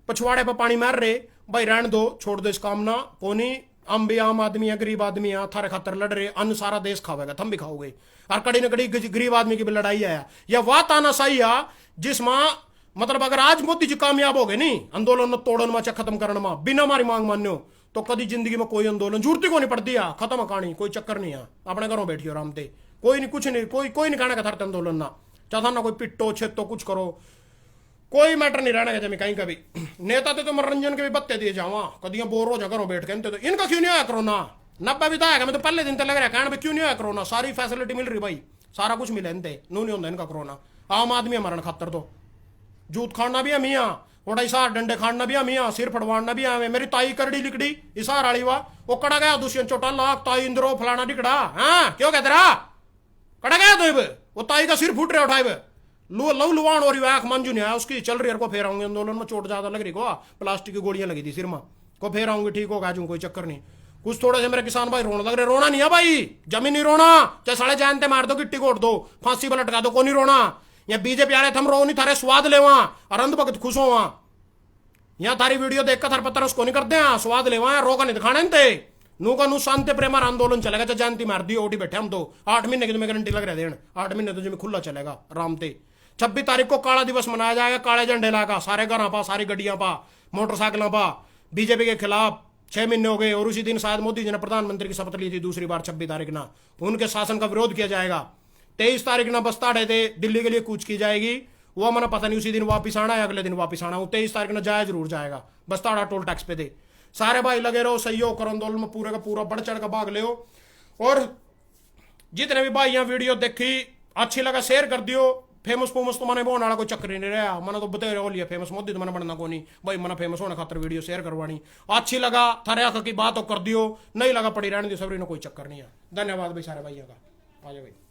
पछवाड़े पर पानी मार रहे भाई रहने दो छोड़ दो इस काम ना कोनी हम भी आम आदमी है गरीब आदमी है थारे खातर लड़ रहे अन्न सारा देश खावेगा तुम भी खाओगे और कड़ी न कड़ी गरीब आदमी की भी लड़ाई है या वह तानाशाही है जिसमें मतलब अगर आज मोदी जी कामयाब हो गए नहीं आंदोलन तोड़न में खत्म करने में बिना हमारी मांग मान्यो तो कभी जिंदगी में कोई आंदोलन जरूरत को नहीं पड़ती है खत्म कहानी कोई चक्कर नहीं है अपने घरों बैठियो आराम से कोई नहीं कुछ नहीं कोई नहीं कहना का थारते आंदोलन ना चाहता ना कोई पिट्टो छेतो कुछ करो कोई मैटर नहीं रहना जमी कहीं कभी नेता तो मनोरंजन के भी बत्ते दिए जावा कदियां बोर हो जा करो बैठ के तो इनका क्यों नहीं आया कोरोना 90 भी तो आएगा मैं तो पहले दिन तो लग रहा है कहना क्यों नहीं आया कोरोना सारी फैसिलिटी मिल रही भाई सारा कुछ मिले इनते नू नहीं होता इनका कोरोना आम आदमी मरण खातर तो जूत खाना भी है मियाँ थोड़ा इसार डंडे खाना भी है मियाँ सिर फड़वाना भी है मेरी ताई करड़ी लिकड़ी इसार वाली वाह वो कड़ा गया दुष्यंत चोटा लाख ताई इंद्रो फलाना डिकड़ा हाँ क्यों कहते रहा कड़ा गया तो वो ताई का सिर फूट रहे उठाए लव लुवान हो रही आंख मंजू नहीं आया उसकी चल रही है को फेर आऊंगी आंदोलन में चोट ज्यादा लग रही को प्लास्टिक की गोलियां लगी थी सिर में को फेर आऊंगी ठीक होगा जू कोई चक्कर नहीं कुछ थोड़े से मेरे किसान भाई रोना लग रहे रोना नहीं है भाई जमीन नहीं रोना चाहे साढ़े जानते मार दो गिट्टी कोट दो फांसी पर लटका दो को नहीं रोना या बीजेपी आ रहे थम रो नहीं थारे स्वाद ले वहां और अंध भगत खुश हो वहां यहाँ थारी वीडियो देख कर थार पत्थर उसको नहीं करते हैं स्वाद ले वहां रोका नहीं दिखाने थे नू का नू शांति प्रेम आंदोलन चलेगा चाहे जानती मार दी ओटी बैठे हम तो 8 महीने की तुम्हें गारंटी लग रहे देन 8 महीने तो जिम्मे खुला चलेगा आराम से 26 तारीख को काला दिवस मनाया जाएगा काले झंडे लागा सारे घर पा सारी गड्डियां पा मोटरसाइकिल पा बीजेपी के खिलाफ 6 महीने हो गए और उसी दिन शायद मोदी जी ने प्रधानमंत्री की शपथ ली थी दूसरी बार 26 तारीख ना उनके शासन का विरोध किया जाएगा 23 तारीख ना बस्ताड़े थे दिल्ली के लिए कूच की जाएगी वो मैंने पता नहीं उसी दिन वापिस आना है अगले दिन वापिस आना 23 तारीख ना जाया जरूर जाएगा बस्ताड़ा टोल टैक्स पे दे सारे भाई लगे रहो सहयोग करो आंदोलन में पूरे का पूरा बढ़ चढ़ का भाग ले और जितने भी भाई यहाँ वीडियो देखी अच्छी लगा शेयर कर दियो फेमस फेमस तो मैंने बोलने वाला कोई चक्कर नहीं रहा मैंने तो बता रहा फेमस मोदी तो मैंने बनना को नहीं भाई मैंने फेमस होने खातर वीडियो शेयर करवानी अच्छी लगा थारे आंख की बात हो कर दियो नहीं लगा पड़ी रहने दी सबरी कोई चक्कर नहीं है धन्यवाद भाई सारे भाइयों का आ जाओ भाई।